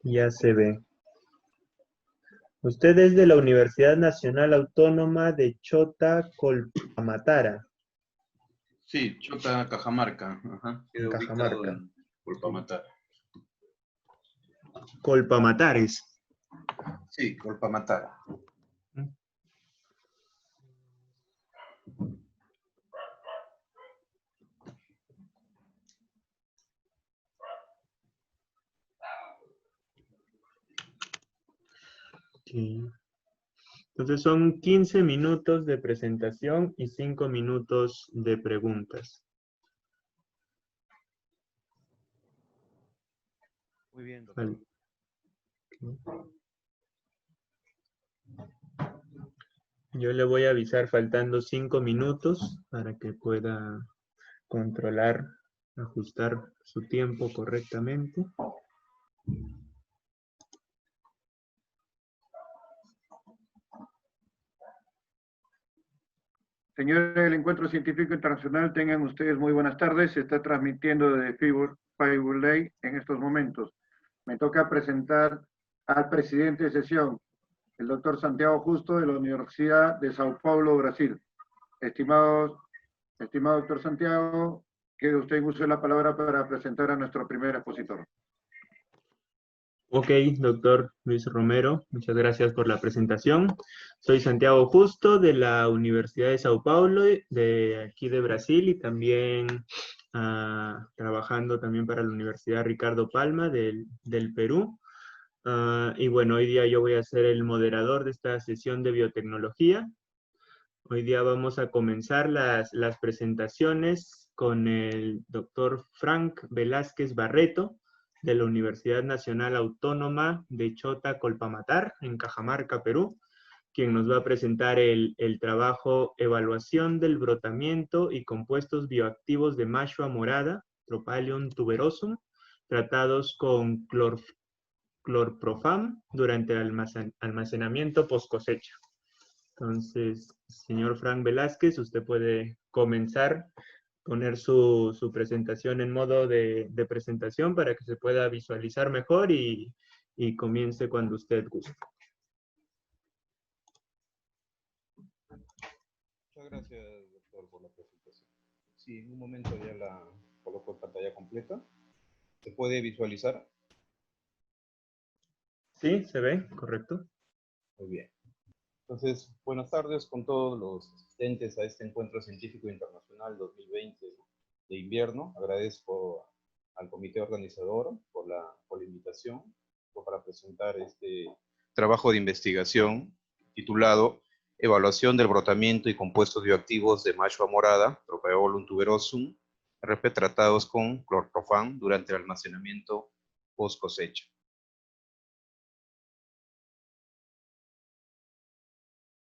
Ya se ve. Usted es de la Universidad Nacional Autónoma de Chota, Colpamatara, Sí, Chota, Cajamarca. Ajá. en Queda ubicado Cajamarca. en Pulpamatara. Colpamatares. Sí, Pulpamatara. Sí. Entonces son 15 minutos de presentación y 5 minutos de preguntas. Muy bien, doctor. Yo le voy a avisar faltando 5 minutos para que pueda controlar, ajustar su tiempo correctamente. Señores del Encuentro Científico Internacional, tengan ustedes muy buenas tardes. Se está transmitiendo desde Fireball Day en estos momentos. Me toca presentar al presidente de sesión, el doctor Santiago Justo, de la Universidad de Sao Paulo, Brasil. Estimado doctor Santiago, quede usted en uso de la palabra para presentar a nuestro primer expositor. Ok, doctor Luis Romero, muchas gracias por la presentación. Soy Santiago Justo de la Universidad de Sao Paulo, de aquí de Brasil, y también trabajando también para la Universidad Ricardo Palma del Perú. Y bueno, hoy día yo voy a ser el moderador de esta sesión de biotecnología. Hoy día vamos a comenzar las presentaciones con el doctor Frank Velázquez Barreto, de la Universidad Nacional Autónoma de Chota, Colpamatar, en Cajamarca, Perú, quien nos va a presentar el trabajo Evaluación del brotamiento y compuestos bioactivos de Mashua morada, Tropalium tuberosum, tratados con clorprofam durante el almacenamiento post cosecha. Entonces, señor Frank Velázquez, usted puede comenzar, poner su presentación en modo de presentación para que se pueda visualizar mejor y comience cuando usted guste. Muchas gracias, doctor, por la presentación. Sí, en un momento ya la coloco en pantalla completa. ¿Se puede visualizar? Sí, se ve, correcto. Muy bien. Entonces, buenas tardes con todos los asistentes a este Encuentro Científico Internacional 2020 de invierno. Agradezco al comité organizador por la invitación para presentar este trabajo de investigación titulado Evaluación del brotamiento y compuestos bioactivos de Mashua morada, Tropaeolum tuberosum, tratados con clorprofam durante el almacenamiento post cosecha.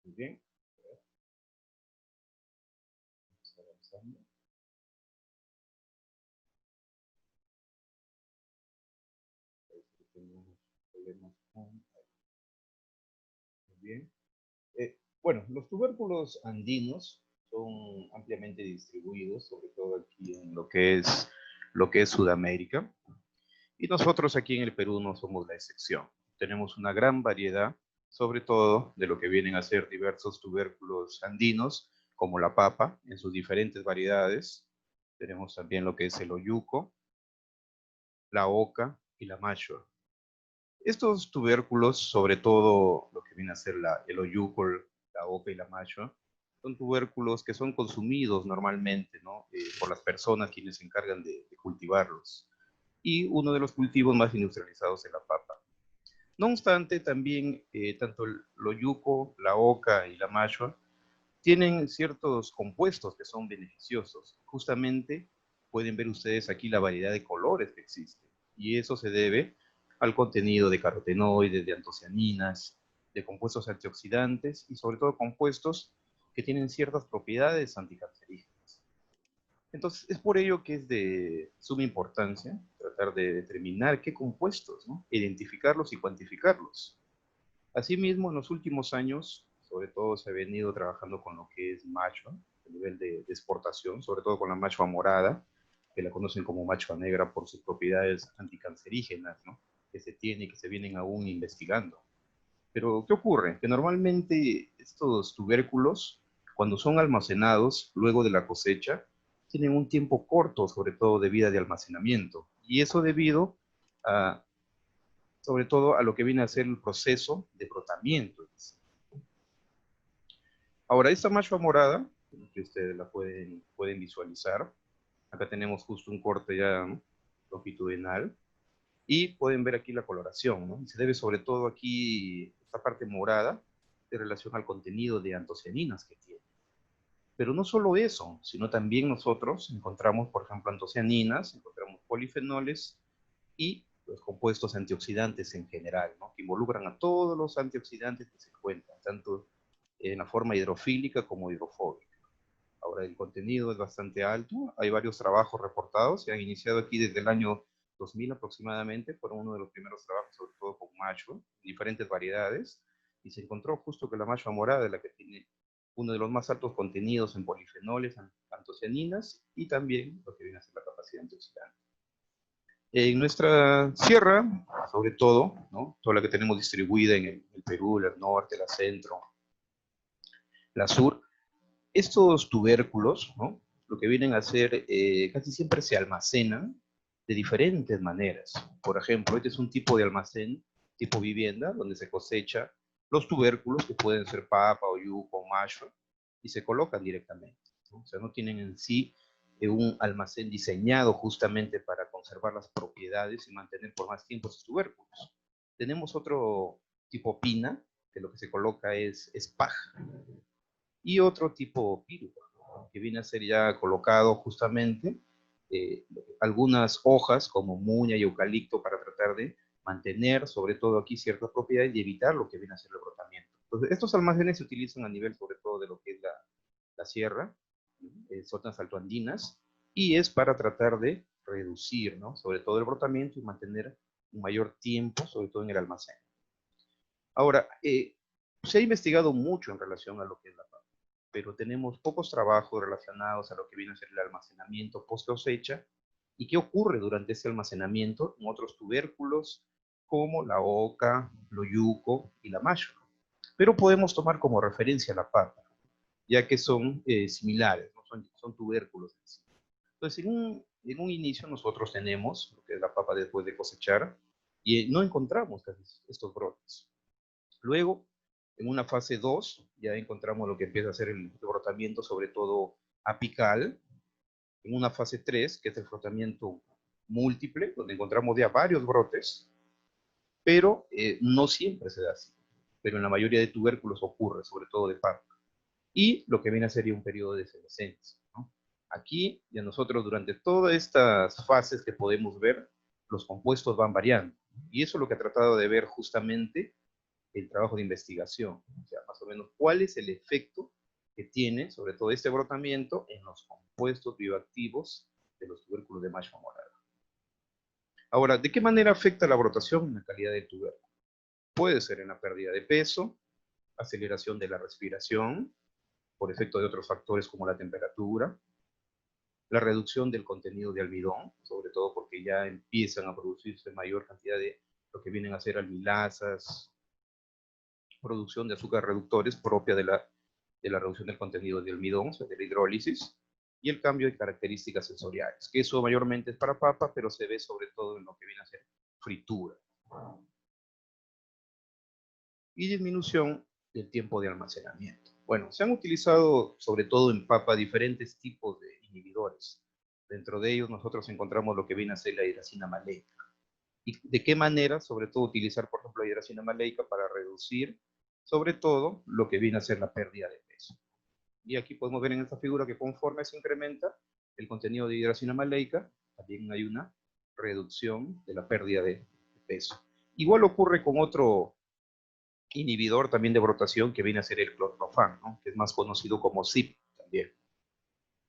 Muy bien. Vamos avanzando. Tenemos problemas con... Muy bien. Bueno, los tubérculos andinos son ampliamente distribuidos, sobre todo aquí en lo que es Sudamérica. Y nosotros aquí en el Perú no somos la excepción. Tenemos una gran variedad, sobre todo de lo que vienen a ser diversos tubérculos andinos, como la papa, en sus diferentes variedades. Tenemos también lo que es el oyuco, la oca y la mashua. Estos tubérculos, sobre todo lo que viene a ser el oyuco, la oca y la mashua, son tubérculos que son consumidos normalmente, ¿no? Por las personas quienes se encargan de cultivarlos. Y uno de los cultivos más industrializados es la papa. No obstante, también tanto el oyuco, la oca y la mashua tienen ciertos compuestos que son beneficiosos. Justamente pueden ver ustedes aquí la variedad de colores que existen. Y eso se debe al contenido de carotenoides, de antocianinas, de compuestos antioxidantes y sobre todo compuestos que tienen ciertas propiedades anticancerígenas. Entonces, es por ello que es de suma importancia tratar de determinar qué compuestos, ¿no? Identificarlos y cuantificarlos. Asimismo, en los últimos años, sobre todo se ha venido trabajando con lo que es mashua, a nivel de exportación, sobre todo con la mashua morada, que la conocen como mashua negra por sus propiedades anticancerígenas, ¿no? que se tiene y que se vienen aún investigando. Pero, ¿qué ocurre? Que normalmente estos tubérculos, cuando son almacenados luego de la cosecha, tienen un tiempo corto, sobre todo de vida de almacenamiento. Y eso debido a, sobre todo, a lo que viene a ser el proceso de brotamiento. Ahora, esta mashua morada, que ustedes la pueden visualizar, acá tenemos justo un corte ya, ¿no?, longitudinal, y pueden ver aquí la coloración, ¿no? Se debe sobre todo aquí, esta parte morada, de relación al contenido de antocianinas que tiene. Pero no solo eso, sino también nosotros encontramos, por ejemplo, antocianinas, encontramos polifenoles y los compuestos antioxidantes en general, ¿no?, que involucran a todos los antioxidantes que se encuentran, tanto en la forma hidrofílica como hidrofóbica. Ahora, el contenido es bastante alto, hay varios trabajos reportados, se han iniciado aquí desde el año 2000 aproximadamente, fueron uno de los primeros trabajos, sobre todo con mashua, diferentes variedades, y se encontró justo que la mashua morada es la que tiene uno de los más altos contenidos en polifenoles, antocianinas, y también lo que viene a ser la capacidad antioxidante. En nuestra sierra, sobre todo, ¿no?, toda la que tenemos distribuida en el Perú, el norte, la centro, la sur, estos tubérculos, ¿no?, lo que vienen a hacer, casi siempre se almacenan de diferentes maneras. Por ejemplo, este es un tipo de almacén, tipo vivienda, donde se cosecha los tubérculos, que pueden ser papa o yuca o mashua, y se colocan directamente, ¿no? O sea, no tienen en sí un almacén diseñado justamente para conservar las propiedades y mantener por más tiempo esos tubérculos. Tenemos otro tipo pina, que lo que se coloca es paja, y otro tipo pirupa, que viene a ser ya colocado justamente algunas hojas como muña y eucalipto para tratar de mantener, sobre todo aquí, ciertas propiedades y evitar lo que viene a ser el brotamiento. Entonces, estos almacenes se utilizan a nivel, sobre todo, de lo que es la sierra, zonas altoandinas, y es para tratar de reducir, ¿no?, sobre todo el brotamiento y mantener un mayor tiempo, sobre todo en el almacén. Ahora, se ha investigado mucho en relación a lo que es la papa, pero tenemos pocos trabajos relacionados a lo que viene a ser el almacenamiento post cosecha y qué ocurre durante ese almacenamiento en otros tubérculos como la oca, lo yuco y la mashua. Pero podemos tomar como referencia la papa, ya que son similares, ¿no?, son tubérculos en sí. Entonces, en un inicio nosotros tenemos lo que es la papa después de cosechar y no encontramos estos brotes. Luego, en una fase 2, ya encontramos lo que empieza a ser el brotamiento, sobre todo apical. En una fase 3, que es el frotamiento múltiple, donde encontramos ya varios brotes, pero no siempre se da así. Pero en la mayoría de tubérculos ocurre, sobre todo de papa. Y lo que viene a ser un periodo de senescencia, ¿no? Aquí, ya nosotros durante todas estas fases que podemos ver, los compuestos van variando. Y eso es lo que ha tratado de ver justamente el trabajo de investigación, o sea, más o menos cuál es el efecto que tiene, sobre todo este brotamiento, en los compuestos bioactivos de los tubérculos de mashua morada. Ahora, ¿de qué manera afecta la brotación en la calidad del tubérculo? Puede ser en la pérdida de peso, aceleración de la respiración, por efecto de otros factores como la temperatura, la reducción del contenido de almidón, sobre todo porque ya empiezan a producirse mayor cantidad de lo que vienen a ser almilasas, producción de azúcar reductores propia de la reducción del contenido de almidón, o sea, de la hidrólisis, y el cambio de características sensoriales, que eso mayormente es para papa, pero se ve sobre todo en lo que viene a ser fritura. Y disminución del tiempo de almacenamiento. Bueno, se han utilizado sobre todo en papa diferentes tipos de inhibidores. Dentro de ellos nosotros encontramos lo que viene a ser la hidracina maleica. ¿Y de qué manera? Sobre todo utilizar, por ejemplo, la hidracina maleica para reducir, sobre todo, lo que viene a ser la pérdida de peso. Y aquí podemos ver en esta figura que conforme se incrementa el contenido de hidracina maleica, también hay una reducción de la pérdida de peso. Igual ocurre con otro inhibidor también de brotación que viene a ser el clorprofán, ¿no?, que es más conocido como CYP también.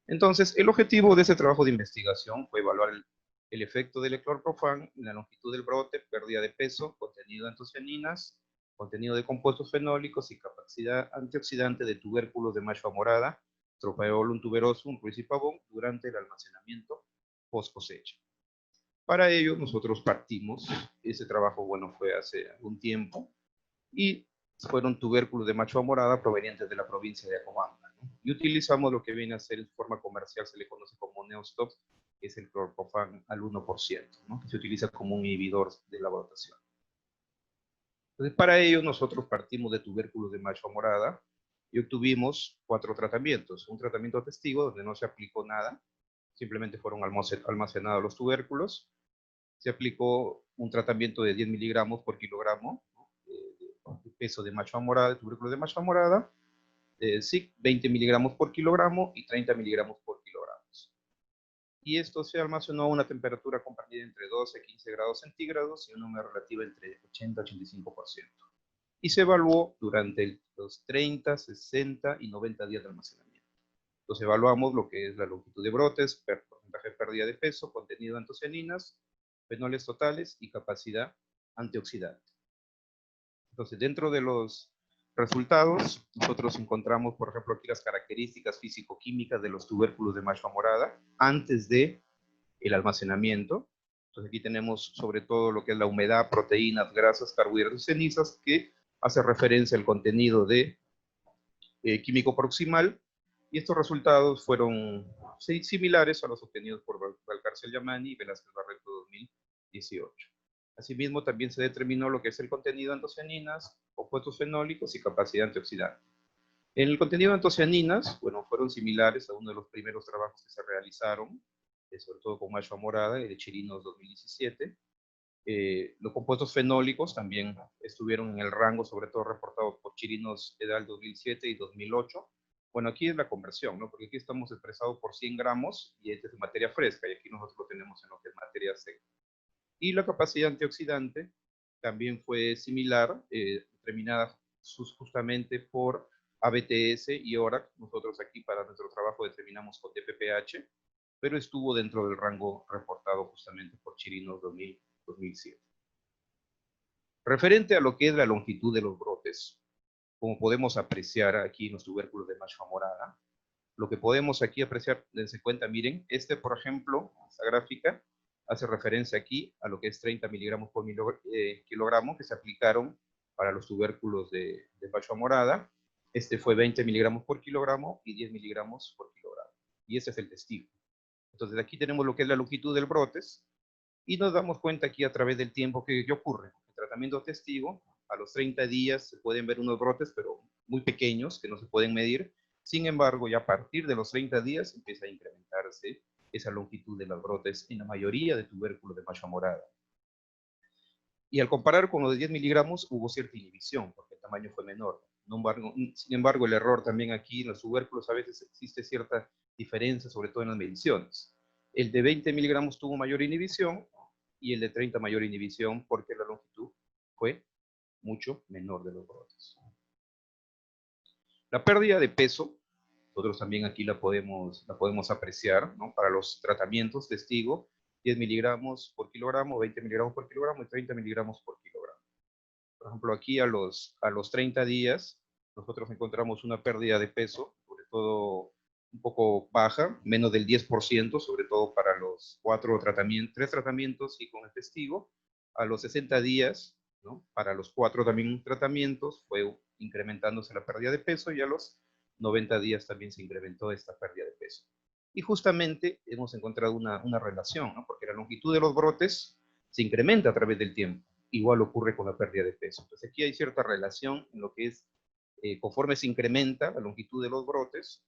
Entonces, el objetivo de ese trabajo de investigación fue evaluar el efecto del clorprofán en la longitud del brote, pérdida de peso, contenido de antocianinas, contenido de compuestos fenólicos y capacidad antioxidante de tubérculos de mashua morada, Trophaeolum tuberosum, Ruiz y Pavón, durante el almacenamiento post cosecha. Para ello nosotros partimos, ese trabajo, bueno, fue hace algún tiempo, y fueron tubérculos de macho morada provenientes de la provincia de Acobamba, ¿no? Y utilizamos lo que viene a ser en forma comercial, se le conoce como Neostop, que es el clorprofan al 1%, ¿no? Que se utiliza como un inhibidor de la brotación. Entonces, para ello nosotros partimos de tubérculos de macho morada y obtuvimos 4 tratamientos. Un tratamiento testigo donde no se aplicó nada, simplemente fueron almacenados los tubérculos. Se aplicó un tratamiento de 10 miligramos por kilogramo, ¿no? de peso de macho morada, de tubérculos de macho morada, sí, 20 miligramos por kilogramo y 30 miligramos por kilogramo. Y esto se almacenó a una temperatura comprendida entre 12 y 15 grados centígrados y un número relativo entre 80 y 85%. Y se evaluó durante los 30, 60 y 90 días de almacenamiento. Entonces evaluamos lo que es la longitud de brotes, porcentaje de pérdida de peso, contenido de antocianinas, fenoles totales y capacidad antioxidante. Entonces, dentro de los resultados, nosotros encontramos, por ejemplo, aquí las características físico-químicas de los tubérculos de macho morada antes de el almacenamiento. Entonces, aquí tenemos sobre todo lo que es la humedad, proteínas, grasas, carbohidratos y cenizas, que hace referencia al contenido de químico proximal, y estos resultados fueron similares a los obtenidos por Valcárcel Yamani y Velázquez Barreto 2018. Asimismo, también se determinó lo que es el contenido de antocianinas, compuestos fenólicos y capacidad antioxidante. En el contenido de antocianinas, bueno, fueron similares a uno de los primeros trabajos que se realizaron, sobre todo con macho morada y de Chirinos 2017. Los compuestos fenólicos también estuvieron en el rango, sobre todo reportados por Chirinos et al. 2007 y 2008. Bueno, aquí es la conversión, ¿no? Porque aquí estamos expresados por 100 gramos y este es de materia fresca, y aquí nosotros lo tenemos en lo que es materia seca. Y la capacidad antioxidante también fue similar, determinada justamente por ABTS y ORAC. Nosotros aquí para nuestro trabajo determinamos con DPPH, pero estuvo dentro del rango reportado justamente por Chirinos 2007. Referente a lo que es la longitud de los brotes, como podemos apreciar aquí en los tubérculos de macho morada, lo que podemos aquí apreciar, dense cuenta, miren, por ejemplo, esta gráfica hace referencia aquí a lo que es 30 miligramos por kilogramo que se aplicaron para los tubérculos de macho morada. Este fue 20 miligramos por kilogramo y 10 miligramos por kilogramo. Y ese es el testigo. Entonces aquí tenemos lo que es la longitud del brotes y nos damos cuenta aquí a través del tiempo que ocurre. El tratamiento testigo, a los 30 días se pueden ver unos brotes, pero muy pequeños, que no se pueden medir. Sin embargo, ya a partir de los 30 días empieza a incrementarse esa longitud de los brotes en la mayoría de tubérculos de macho morada. Y al comparar con los de 10 miligramos hubo cierta inhibición, porque el tamaño fue menor. Sin embargo, el error también aquí en los tubérculos a veces existe cierta diferencia, sobre todo en las mediciones. El de 20 miligramos tuvo mayor inhibición y el de 30 mayor inhibición porque la longitud fue mucho menor de los brotes. La pérdida de peso, nosotros también aquí la podemos apreciar, ¿no? Para los tratamientos testigo, 10 miligramos por kilogramo, 20 miligramos por kilogramo y 30 miligramos por kilogramo. Por ejemplo, aquí a los 30 días, nosotros encontramos una pérdida de peso, sobre todo un poco baja, menos del 10%, sobre todo para los 3 tratamientos y con el testigo. A los 60 días, ¿no? Para los 4 también tratamientos, fue incrementándose la pérdida de peso, y a los 90 días también se incrementó esta pérdida de peso. Y justamente hemos encontrado una relación, ¿no? Porque la longitud de los brotes se incrementa a través del tiempo. Igual ocurre con la pérdida de peso. Entonces aquí hay cierta relación en lo que es, conforme se incrementa la longitud de los brotes,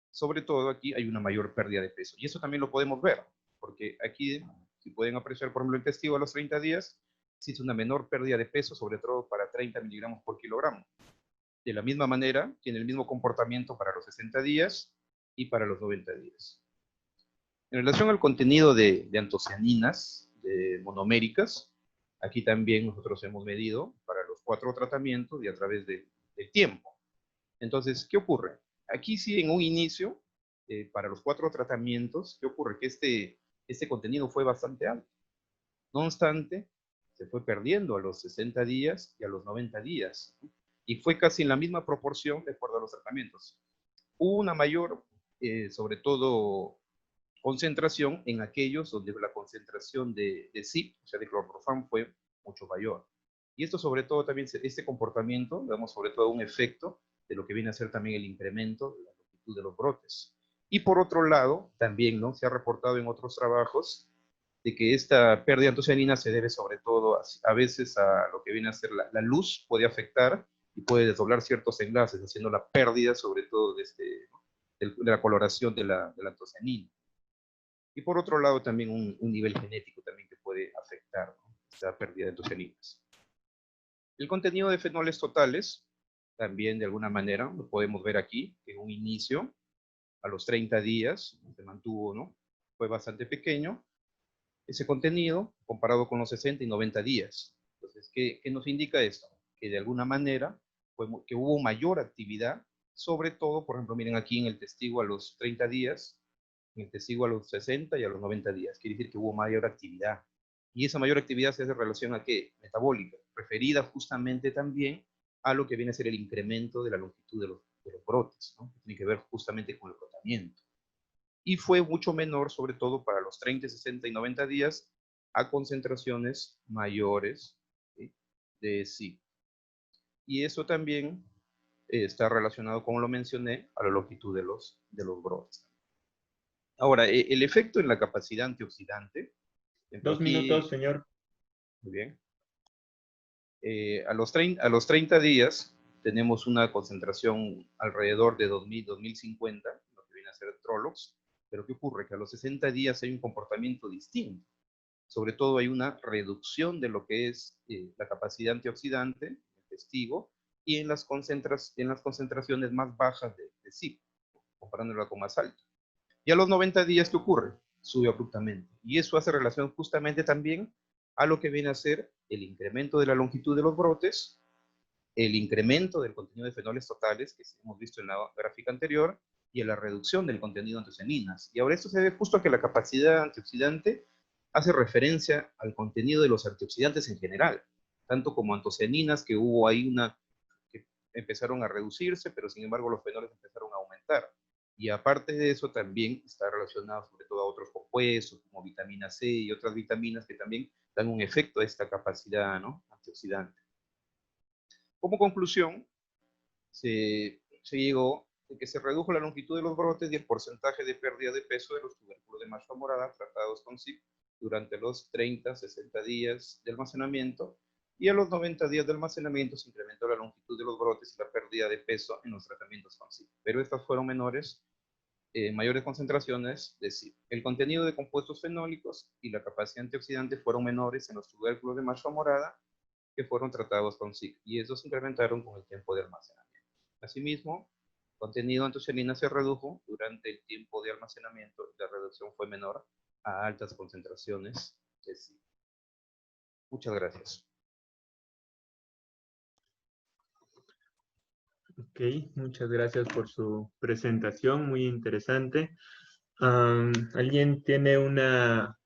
sobre todo aquí hay una mayor pérdida de peso. Y eso también lo podemos ver, porque aquí, si pueden apreciar, por ejemplo, el testigo a los 30 días, existe una menor pérdida de peso, sobre todo para 30 miligramos por kilogramo. De la misma manera, tiene el mismo comportamiento para los 60 días y para los 90 días. En relación al contenido de antocianinas monoméricas, aquí también nosotros hemos medido para los 4 tratamientos y a través del tiempo. Entonces, ¿qué ocurre? Aquí sí, en un inicio, para los 4 tratamientos, ¿qué ocurre? Que este contenido fue bastante alto. No obstante, se fue perdiendo a los 60 días y a los 90 días. Y fue casi en la misma proporción de acuerdo a los tratamientos. Hubo una mayor, sobre todo, concentración en aquellos donde la concentración de CYP, o sea, de clorprofam, fue mucho mayor. Y esto sobre todo también, este comportamiento, vemos sobre todo un efecto de lo que viene a ser también el incremento de la longitud de los brotes. Y por otro lado, también, ¿no?, se ha reportado en otros trabajos de que esta pérdida de antocianina se debe sobre todo a veces a lo que viene a ser la luz, puede afectar y puede desdoblar ciertos enlaces, haciendo la pérdida sobre todo de, de la coloración de la antocianina. Y por otro lado también un nivel genético también que puede afectar, ¿no?, esta pérdida de antocianinas. El contenido de fenoles totales, también de alguna manera, lo podemos ver aquí, en un inicio, a los 30 días, se mantuvo, ¿no?, fue bastante pequeño ese contenido comparado con los 60 y 90 días. Entonces, ¿qué nos indica esto? Que de alguna manera que hubo mayor actividad, sobre todo, por ejemplo, miren aquí en el testigo a los 30 días, en el testigo a los 60 y a los 90 días. Quiere decir que hubo mayor actividad. Y esa mayor actividad se hace relación a ¿qué? Metabólica, referida justamente también a lo que viene a ser el incremento de la longitud de los brotes, ¿no? Que tiene que ver justamente con el tratamiento. Y fue mucho menor, sobre todo para los 30, 60 y 90 días, a concentraciones mayores, ¿sí?, de CYP. Y eso también está relacionado, como lo mencioné, a la longitud de los brotes. Ahora, el efecto en la capacidad antioxidante. 2 minutos, señor. Muy bien. A los 30 días tenemos una concentración alrededor de 2000, 2050, lo que viene a ser Trolox. Pero ¿qué ocurre? Que a los 60 días hay un comportamiento distinto. Sobre todo hay una reducción de lo que es la capacidad antioxidante, el testigo, y en las concentraciones más bajas de CYP, comparándola con más alto. Y a los 90 días, ¿qué ocurre? Sube abruptamente. Y eso hace relación justamente también a lo que viene a ser el incremento de la longitud de los brotes, el incremento del contenido de fenoles totales, que hemos visto en la gráfica anterior, y a la reducción del contenido de antocianinas. Y ahora esto se debe justo a que la capacidad antioxidante hace referencia al contenido de los antioxidantes en general, tanto como antocianinas, que hubo ahí que empezaron a reducirse, pero sin embargo los fenoles empezaron a aumentar. Y aparte de eso también está relacionado sobre todo a otros compuestos, como vitamina C y otras vitaminas que también dan un efecto a esta capacidad, ¿no?, antioxidante. Como conclusión, se llegó a que se redujo la longitud de los brotes y el porcentaje de pérdida de peso de los tubérculos de mancha morada tratados con CYP durante los 30, 60 días de almacenamiento, y a los 90 días de almacenamiento se incrementó la longitud de los brotes y la pérdida de peso en los tratamientos con CYP. Pero estas fueron mayores concentraciones de CYP. El contenido de compuestos fenólicos y la capacidad antioxidante fueron menores en los tubérculos de mancha morada que fueron tratados con CYP, y estos se incrementaron con el tiempo de almacenamiento. Asimismo, el contenido de antocianina se redujo durante el tiempo de almacenamiento y la reducción fue menor a altas concentraciones de CYP. Muchas gracias. Ok, muchas gracias por su presentación, muy interesante. ¿Alguien tenemos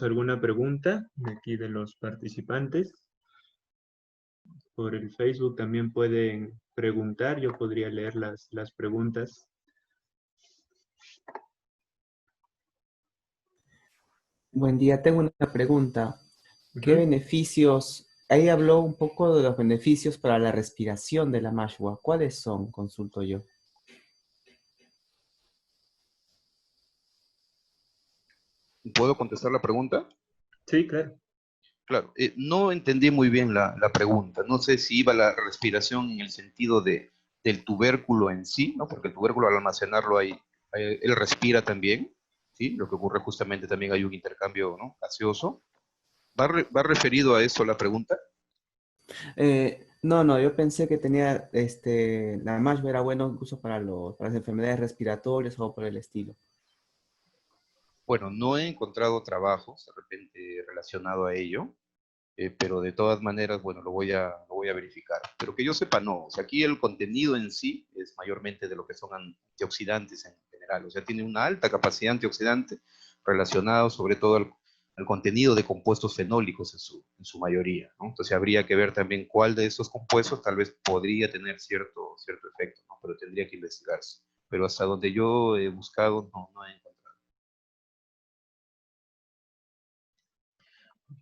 alguna pregunta de aquí de los participantes? Por el Facebook también pueden preguntar, yo podría leer las preguntas. Buen día, tengo una pregunta. ¿Qué Ujú. beneficios? Ahí habló un poco de los beneficios para la respiración de la mashua. ¿Cuáles son? Consulto yo. ¿Puedo contestar la pregunta? Sí, claro. Claro, no entendí muy bien la pregunta. No sé si iba la respiración en el sentido del tubérculo en sí, ¿no? Porque el tubérculo al almacenarlo ahí, él respira también, ¿sí? Lo que ocurre justamente también hay un intercambio, ¿no?, gaseoso. ¿Va referido a eso la pregunta? No, yo pensé que tenía, la mashua era bueno incluso para las enfermedades respiratorias o por el estilo. Bueno, no he encontrado trabajos de repente relacionado a ello, pero de todas maneras, bueno, lo voy a verificar. Pero que yo sepa, no. O sea, aquí el contenido en sí es mayormente de lo que son antioxidantes en general. O sea, tiene una alta capacidad antioxidante relacionado sobre todo al contenido de compuestos fenólicos en su mayoría, ¿no? Entonces habría que ver también cuál de esos compuestos tal vez podría tener cierto efecto, ¿no? Pero tendría que investigarse. Pero hasta donde yo he buscado, no he encontrado.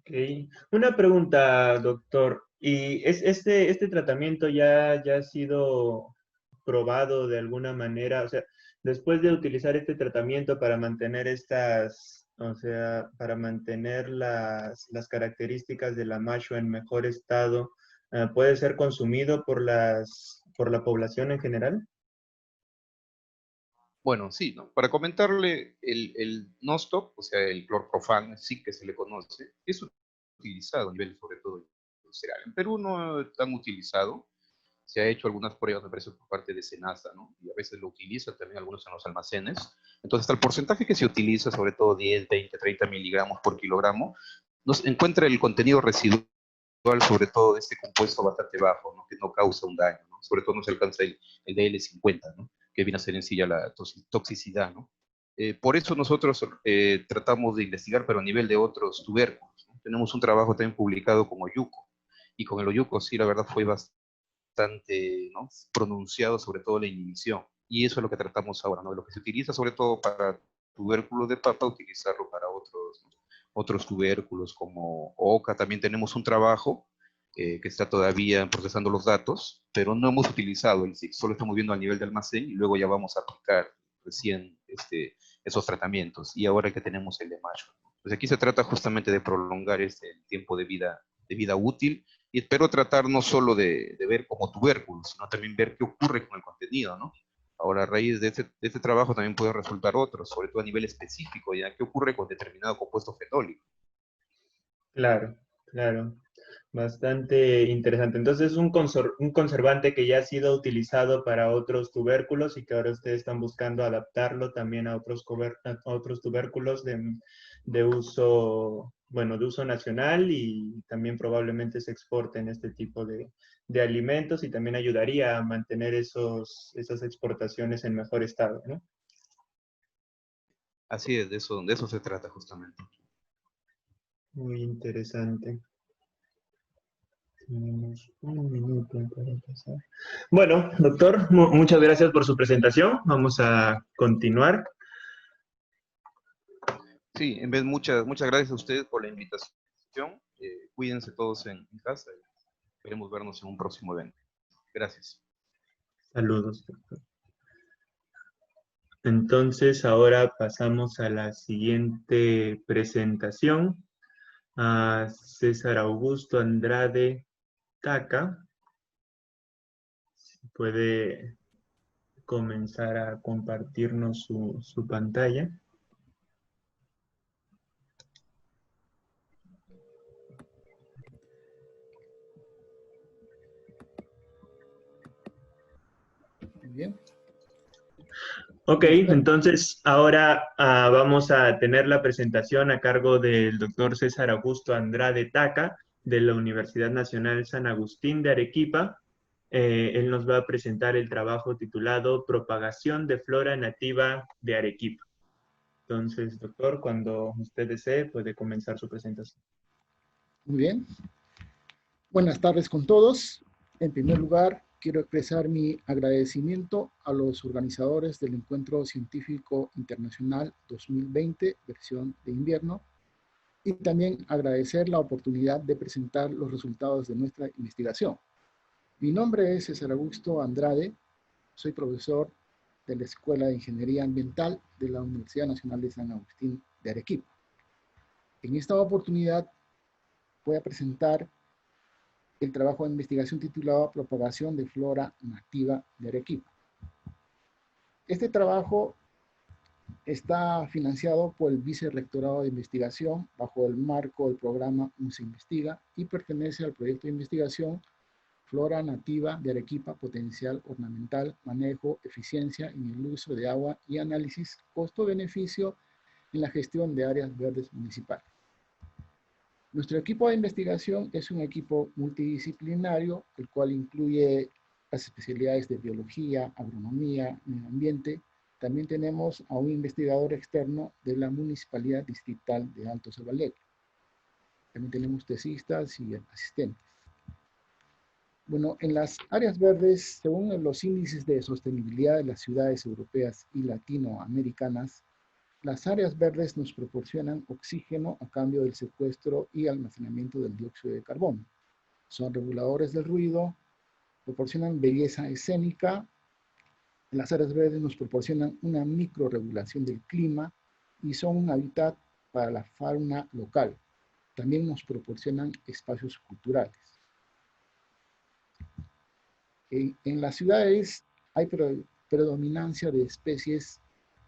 Ok. Una pregunta, doctor. ¿Y este tratamiento ya ha sido probado de alguna manera? O sea, después de utilizar este tratamiento para mantener o sea, para mantener las características de la MASH en mejor estado, ¿puede ser consumido por la población en general? Bueno, sí, ¿no? Para comentarle, el Nostoc, o sea, el clorprofan, sí que se le conoce, es utilizado a nivel sobre todo industrial. En Perú no es tan utilizado, se ha hecho algunas pruebas, me parece, por parte de Senasa, ¿no? Y a veces lo utilizan también algunos en los almacenes. Entonces, el porcentaje que se utiliza, sobre todo 10, 20, 30 miligramos por kilogramo, nos encuentra el contenido residual, sobre todo de este compuesto bastante bajo, ¿no? Que no causa un daño, ¿no? Sobre todo no se alcanza el DL50, ¿no? Que viene a ser en sí ya la toxicidad, ¿no? Por eso nosotros tratamos de investigar, pero a nivel de otros tubérculos, ¿no? Tenemos un trabajo también publicado con oyuco, y con el oyuco sí, la verdad fue bastante, ¿no? Pronunciado, sobre todo la inhibición, y eso es lo que tratamos ahora, ¿no? Lo que se utiliza sobre todo para tubérculos de papa, utilizarlo para otros tubérculos como oca. También tenemos un trabajo que está todavía procesando los datos, pero no hemos utilizado el SIC, solo estamos viendo a nivel de almacén y luego ya vamos a aplicar recién esos tratamientos. Y ahora que tenemos el de mayo. Pues aquí se trata justamente de prolongar este tiempo de vida útil, y espero tratar no solo de ver como tubérculos, sino también ver qué ocurre con el contenido, ¿no? Ahora, a raíz de este trabajo también puede resultar otros, sobre todo a nivel específico, ya qué ocurre con determinado compuesto fenólico. Claro, claro. Bastante interesante. Entonces, es un conservante que ya ha sido utilizado para otros tubérculos y que ahora ustedes están buscando adaptarlo también a a otros tubérculos de uso, bueno, de uso nacional, y también probablemente se exporten este tipo de alimentos, y también ayudaría a mantener esas exportaciones en mejor estado, ¿no? Así es, de eso se trata justamente. Muy interesante. Tenemos un minuto para empezar. Bueno, doctor, muchas gracias por su presentación. Vamos a continuar. Sí, en vez, muchas gracias a ustedes por la invitación. Cuídense todos en casa y esperemos vernos en un próximo evento. Gracias. Saludos, doctor. Entonces, ahora pasamos a la siguiente presentación. A César Augusto Andrade Taca. Puede comenzar a compartirnos su pantalla. Bien. Ok, entonces ahora vamos a tener la presentación a cargo del doctor César Augusto Andrade Taca, de la Universidad Nacional San Agustín de Arequipa. Él nos va a presentar el trabajo titulado Propagación de flora nativa de Arequipa. Entonces, doctor, cuando usted desee, puede comenzar su presentación. Muy bien. Buenas tardes con todos. En primer lugar, quiero expresar mi agradecimiento a los organizadores del Encuentro Científico Internacional 2020, versión de invierno, y también agradecer la oportunidad de presentar los resultados de nuestra investigación. Mi nombre es César Augusto Andrade, soy profesor de la Escuela de Ingeniería Ambiental de la Universidad Nacional de San Agustín de Arequipa. En esta oportunidad voy a presentar el trabajo de investigación titulado Propagación de flora nativa de Arequipa. Este trabajo está financiado por el Vicerrectorado de Investigación bajo el marco del programa UNCE Investiga y pertenece al proyecto de investigación Flora nativa de Arequipa, potencial ornamental, manejo, eficiencia en el uso de agua y análisis costo-beneficio en la gestión de áreas verdes municipales. Nuestro equipo de investigación es un equipo multidisciplinario, el cual incluye las especialidades de biología, agronomía, medio ambiente. También tenemos a un investigador externo de la Municipalidad Distrital de Alto Zabaleta. También tenemos tesistas y asistentes. Bueno, en las áreas verdes, según los índices de sostenibilidad de las ciudades europeas y latinoamericanas, Las áreas verdes nos proporcionan oxígeno a cambio del secuestro y almacenamiento del dióxido de carbono. Son reguladores del ruido, proporcionan belleza escénica. Las áreas verdes nos proporcionan una microrregulación del clima y son un hábitat para la fauna local. También nos proporcionan espacios culturales. En las ciudades hay predominancia de especies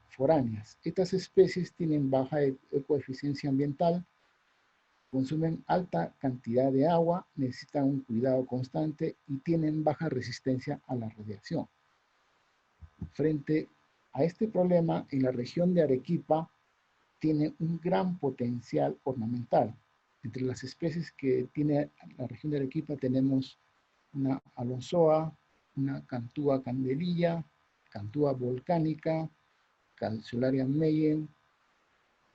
foráneas. Estas especies tienen baja ecoeficiencia ambiental, consumen alta cantidad de agua, necesitan un cuidado constante y tienen baja resistencia a la radiación. Frente a este problema, en la región de Arequipa tiene un gran potencial ornamental. Entre las especies que tiene la región de Arequipa tenemos una alonsoa, una cantúa candelilla, cantúa volcánica, Calceolaria meyen,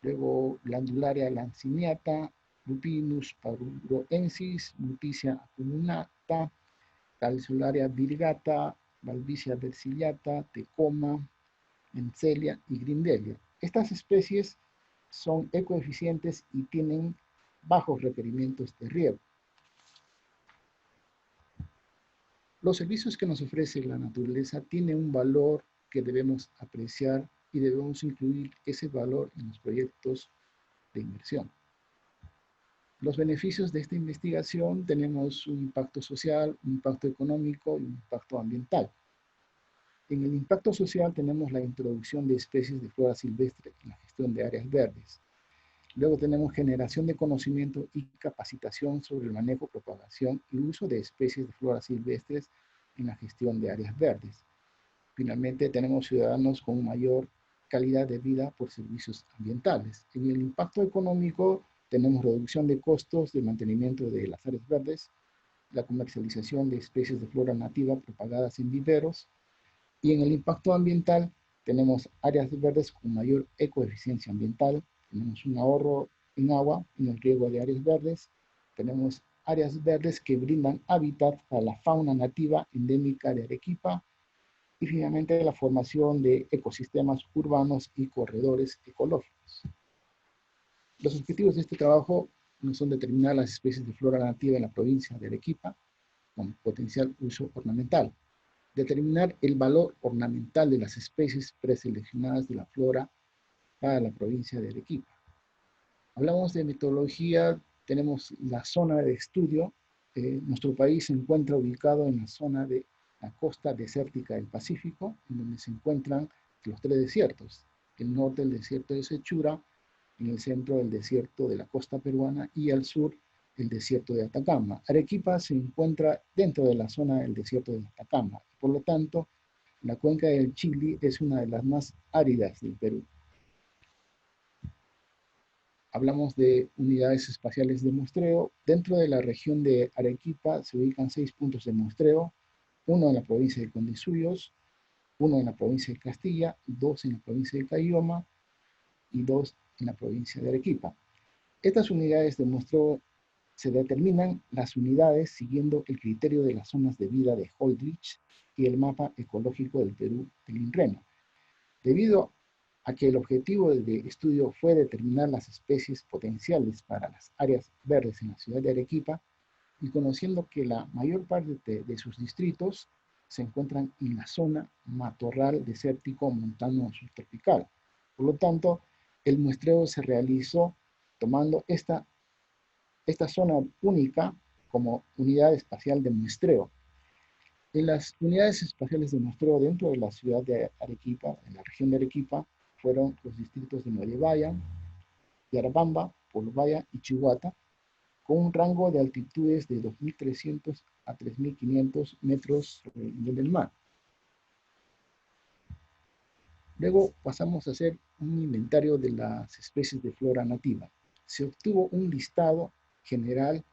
luego Glandularia lanciniata, Lupinus paruroensis, Luticia acuminata, Calceolaria virgata, Balbicia versillata, Tecoma, Encelia y Grindelia. Estas especies son ecoeficientes y tienen bajos requerimientos de riego. Los servicios que nos ofrece la naturaleza tienen un valor que debemos apreciar y debemos incluir ese valor en los proyectos de inversión. Los beneficios de esta investigación: tenemos un impacto social, un impacto económico y un impacto ambiental. En el impacto social tenemos la introducción de especies de flora silvestre en la gestión de áreas verdes. Luego tenemos generación de conocimiento y capacitación sobre el manejo, propagación y uso de especies de flora silvestres en la gestión de áreas verdes. Finalmente tenemos ciudadanos con mayor calidad de vida por servicios ambientales. En el impacto económico tenemos reducción de costos de mantenimiento de las áreas verdes, la comercialización de especies de flora nativa propagadas en viveros, y en el impacto ambiental tenemos áreas verdes con mayor ecoeficiencia ambiental, tenemos un ahorro en agua, en el riego de áreas verdes, tenemos áreas verdes que brindan hábitat para la fauna nativa endémica de Arequipa, y finalmente la formación de ecosistemas urbanos y corredores ecológicos. Los objetivos de este trabajo son determinar las especies de flora nativa en la provincia de Arequipa con potencial uso ornamental, determinar el valor ornamental de las especies preseleccionadas de la flora para la provincia de Arequipa. Hablamos de metodología, tenemos la zona de estudio. Nuestro país se encuentra ubicado en la zona de la costa desértica del Pacífico, en donde se encuentran los tres desiertos: el norte, el desierto de Sechura, en el centro el desierto de la costa peruana y al sur el desierto de Atacama. Arequipa se encuentra dentro de la zona del desierto de Atacama. Por lo tanto, la cuenca del Chili es una de las más áridas del Perú. Hablamos de unidades espaciales de muestreo. Dentro de la región de Arequipa se ubican 6 puntos de muestreo: uno en la provincia de Condesuyos, uno en la provincia de Castilla, 2 en la provincia de Caylloma y 2 en la provincia de Arequipa. Estas unidades de muestreo se determinan las unidades siguiendo el criterio de las zonas de vida de Holdrich y el mapa ecológico del Perú del INRENA. Debido a que el objetivo de estudio fue determinar las especies potenciales para las áreas verdes en la ciudad de Arequipa, y conociendo que la mayor parte de sus distritos se encuentran en la zona matorral desértico montano subtropical. Por lo tanto, el muestreo se realizó tomando esta zona única como unidad espacial de muestreo. En las unidades espaciales de muestreo dentro de la ciudad de Arequipa, en la región de Arequipa, fueron los distritos de Mollevaya, Yarabamba, Polobaya y Chihuahua, con un rango de altitudes de 2.300 a 3.500 metros sobre el nivel del mar. Luego pasamos a hacer un inventario de las especies de flora nativa. Se obtuvo un listado general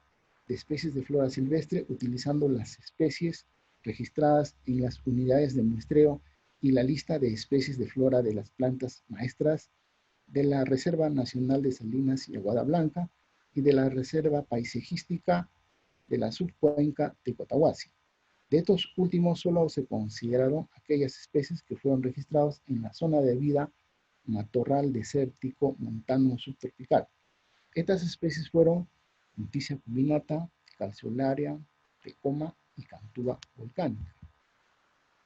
de especies de flora silvestre utilizando las especies registradas en las unidades de muestreo y la lista de especies de flora de las plantas maestras de la Reserva Nacional de Salinas y Aguada Blanca y de la Reserva Paisajística de la Subcuenca de Cotahuasi. De estos últimos solo se consideraron aquellas especies que fueron registradas en la zona de vida matorral desértico montano subtropical. Estas especies fueron Mutissia cuminata, Calceolaria, Tecoma y Cantúa volcánica.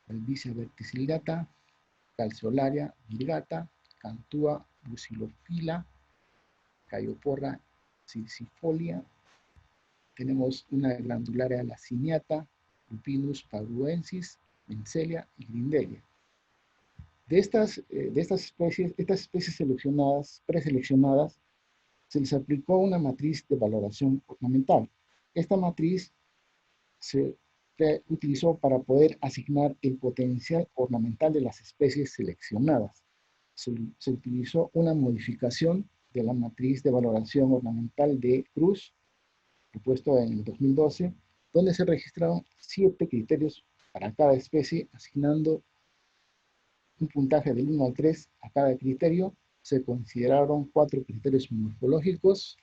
Albizia verticillata, Calceolaria virgata, Cantúa bucilophylla, Cayoporra sicifolia. Tenemos una glandularia laciniata, Lupinus paruensis, Mencelia y Grindelia. De estas especies seleccionadas, preseleccionadas, se les aplicó una matriz de valoración ornamental. Esta matriz se utilizó para poder asignar el potencial ornamental de las especies seleccionadas. Se utilizó una modificación de la matriz de valoración ornamental de Cruz, propuesto en el 2012, donde se registraron 7 criterios para cada especie, asignando un puntaje del 1 al 3 a cada criterio. Se consideraron 4 criterios morfológicos,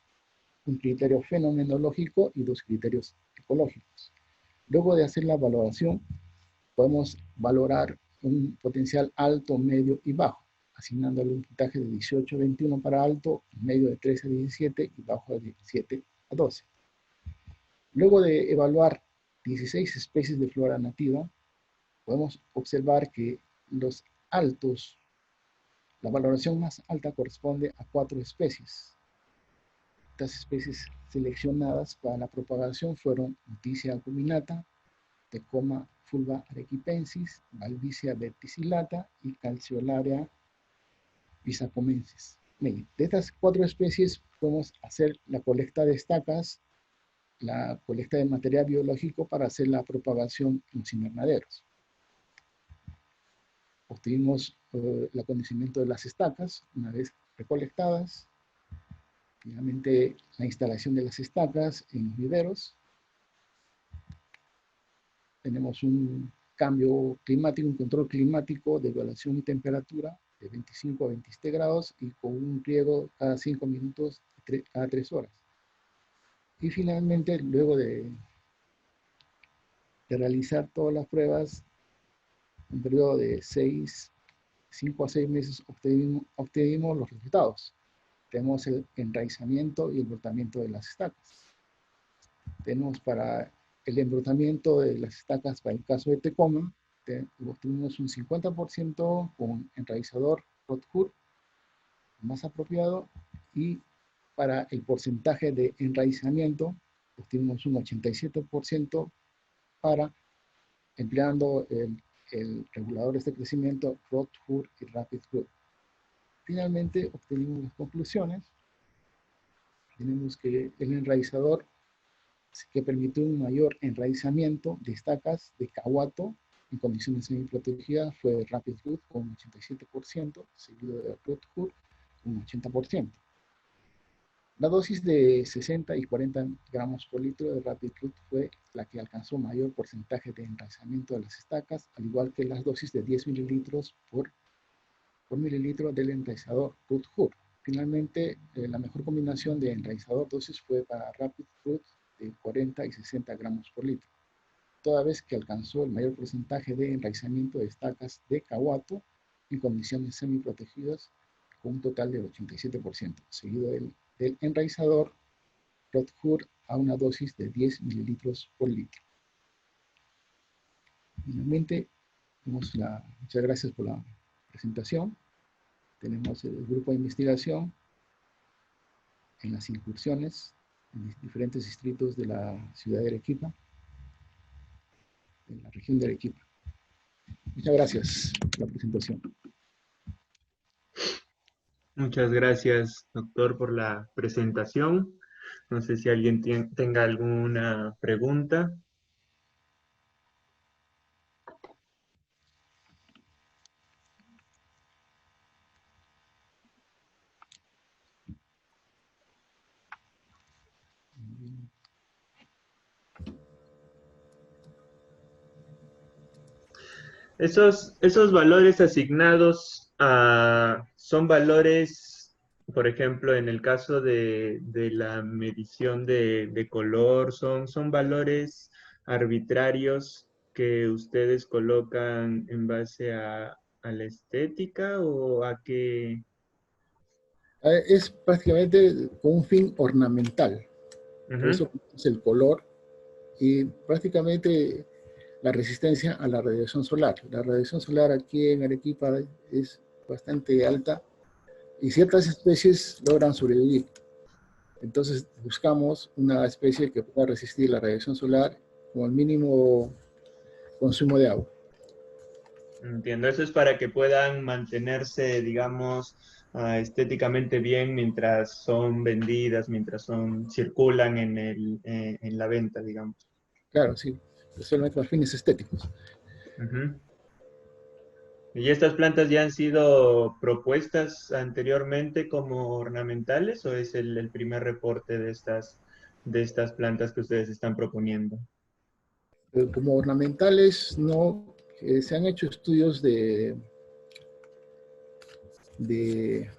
un criterio fenomenológico y 2 criterios ecológicos. Luego de hacer la valoración, podemos valorar un potencial alto, medio y bajo, asignándole un puntaje de 18 a 21 para alto, medio de 13 a 17 y bajo de 7 a 12. Luego de evaluar 16 especies de flora nativa, podemos observar que los altos, la valoración más alta corresponde a 4 especies. Estas especies seleccionadas para la propagación fueron Mutissia acuminata, Tecoma fulva arequipensis, Albizia verticillata y Calceolaria bisacomensis. De estas 4 especies podemos hacer la colecta de estacas, la colecta de material biológico para hacer la propagación en los invernaderos. Obtuvimos el acondicionamiento de las estacas una vez recolectadas. Finalmente, la instalación de las estacas en los viveros. Tenemos un cambio climático, un control climático de evaluación y temperatura de 25 a 27 grados y con un riego cada 5 minutos, cada 3 horas. Y finalmente, luego de realizar todas las pruebas, en un periodo de 5 a 6 meses, obtuvimos los resultados. Tenemos el enraizamiento y el brotamiento de las estacas. Tenemos para el embrotamiento de las estacas, para el caso de Tecoma, obtuvimos un 50% con enraizador Rothur más apropiado, y para el porcentaje de enraizamiento obtuvimos un 87% para empleando el regulador de este crecimiento Rothur y Rapid Root. Finalmente obtenimos las conclusiones. Tenemos que el enraizador que permitió un mayor enraizamiento de estacas de cahuato en condiciones semiprotegidas fue Rapid Root con un 87%, seguido de Rothur con un 80%. La dosis de 60 y 40 gramos por litro de Rapid Root fue la que alcanzó mayor porcentaje de enraizamiento de las estacas, al igual que las dosis de 10 mililitros por mililitro del enraizador Rothur. Finalmente, la mejor combinación de enraizador dosis fue para Rapid Root de 40 y 60 gramos por litro, toda vez que alcanzó el mayor porcentaje de enraizamiento de estacas de cahuato en condiciones semiprotegidas con un total del 87%, seguido del enraizador Rothur a una dosis de 10 mililitros por litro. Finalmente, muchas gracias por la presentación. Tenemos el grupo de investigación en las incursiones en diferentes distritos de la ciudad de Arequipa, en la región de Arequipa. Muchas gracias por la presentación. Muchas gracias, doctor, por la presentación. No sé si alguien tenga alguna pregunta. Esos valores asignados son valores, por ejemplo, en el caso de la medición de color, son valores arbitrarios que ustedes colocan en base a la estética, o a qué Es prácticamente con un fin ornamental. Por Ujú. eso es el color y prácticamente la resistencia a la radiación solar. La radiación solar aquí en Arequipa es bastante alta y ciertas especies logran sobrevivir. Entonces buscamos una especie que pueda resistir la radiación solar con el mínimo consumo de agua. Entiendo, eso es para que puedan mantenerse, digamos, estéticamente bien mientras son vendidas, mientras circulan en la venta, digamos. Claro, sí, solamente para fines estéticos. Ujú. ¿Y estas plantas ya han sido propuestas anteriormente como ornamentales o es el primer reporte de estas plantas que ustedes están proponiendo? Como ornamentales, no, se han hecho estudios de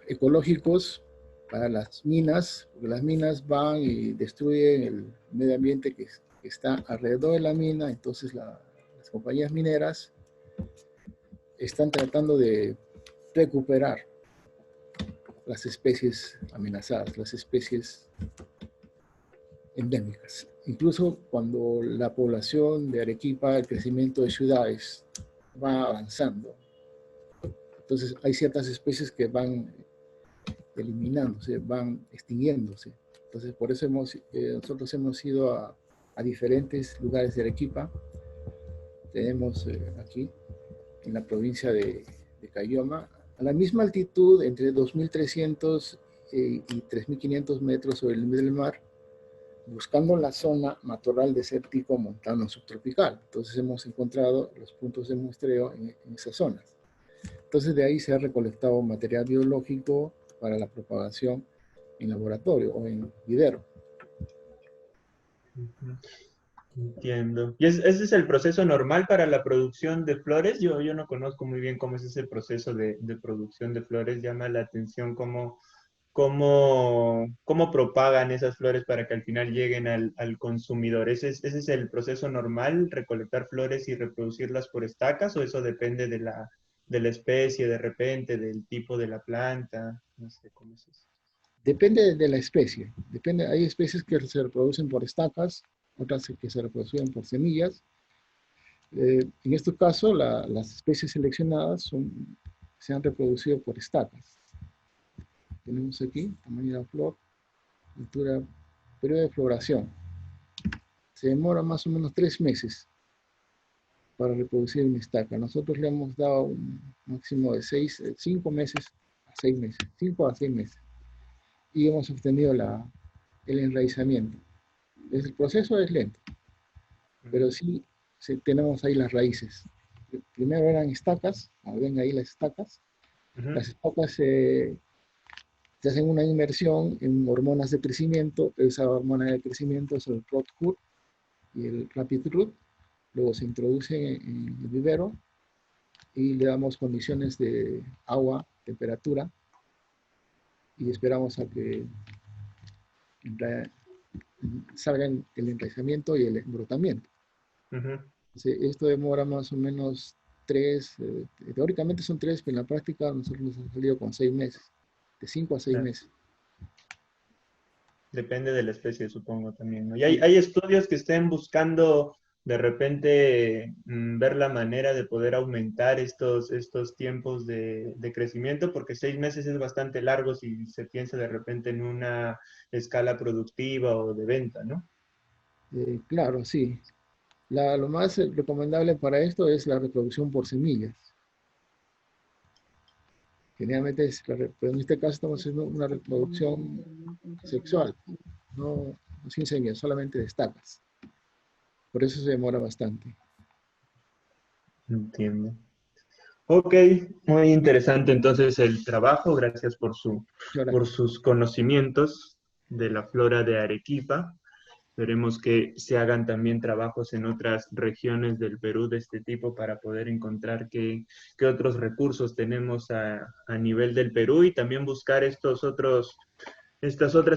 ecológicos para las minas, porque las minas van y destruyen el medio ambiente que está alrededor de la mina, entonces las compañías mineras están tratando de recuperar las especies amenazadas, las especies endémicas. Incluso cuando la población de Arequipa, el crecimiento de ciudades va avanzando, entonces hay ciertas especies que van eliminándose, van extinguiéndose. Entonces por eso nosotros hemos ido a diferentes lugares de Arequipa. Tenemos aquí, en la provincia de Caylloma, a la misma altitud, entre 2.300 y 3.500 metros sobre el nivel del mar, buscando la zona matorral desértico montano subtropical. Entonces hemos encontrado los puntos de muestreo en esas zonas. Entonces de ahí se ha recolectado material biológico para la propagación en laboratorio o en vivero. Ujú. Entiendo. ¿Y ese es el proceso normal para la producción de flores? Yo no conozco muy bien cómo es ese proceso de producción de flores. Llama la atención cómo propagan esas flores para que al final lleguen al consumidor. ¿Ese es el proceso normal, recolectar flores y reproducirlas por estacas, o eso depende de la especie, de repente, del tipo de la planta? No sé cómo es eso. Depende de la especie. Depende, hay especies que se reproducen por estacas, otras que se reproducen por semillas. En este caso, las especies seleccionadas se han reproducido por estacas. Tenemos aquí tamaño de la flor, altura, periodo de floración. Se demora más o menos 3 meses para reproducir una estaca. Nosotros le hemos dado un máximo de 5 meses a 6 meses, 5 a 6 meses. Y hemos obtenido el enraizamiento. El proceso es lento, pero sí tenemos ahí las raíces. Primero eran estacas, como ven ahí las estacas. Ujú. Las estacas se hacen una inmersión en hormonas de crecimiento. Esa hormona de crecimiento es el ROT-HUR y el Rapid Root. Luego se introducen en el vivero y le damos condiciones de agua, temperatura, y esperamos a que salgan el enraizamiento y el embrotamiento. Ujú. Esto demora más o menos 3, teóricamente son 3, pero en la práctica nosotros nos hemos salido con 6 meses, de 5 a 6 Ah, meses. depende de la especie, supongo también, ¿no? ¿Y Sí. hay estudios que estén buscando de repente ver la manera de poder aumentar estos tiempos de crecimiento? Porque 6 meses es bastante largo si se piensa de repente en una escala productiva o de venta, ¿no? Claro, sí. Lo más recomendable para esto es la reproducción por semillas. Generalmente pero en este caso estamos haciendo una reproducción sexual, no sin semillas, solamente de estacas. Por eso se demora bastante. Entiendo. Ok, muy interesante entonces el trabajo. Gracias Muchas por gracias. sus conocimientos de la flora de Arequipa. Esperemos que se hagan también trabajos en otras regiones del Perú de este tipo para poder encontrar qué otros recursos tenemos a nivel del Perú y también buscar estas otras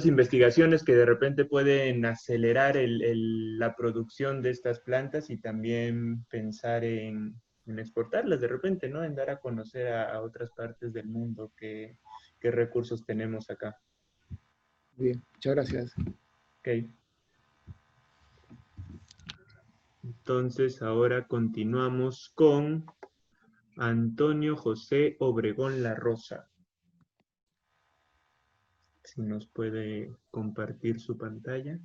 investigaciones que de repente pueden acelerar la producción de estas plantas y también pensar en exportarlas de repente, ¿no? En dar a conocer a otras partes del mundo qué qué recursos tenemos acá. Bien, muchas gracias. Ok. Entonces ahora continuamos con Antonio José Obregón La Rosa. Si nos puede compartir su pantalla.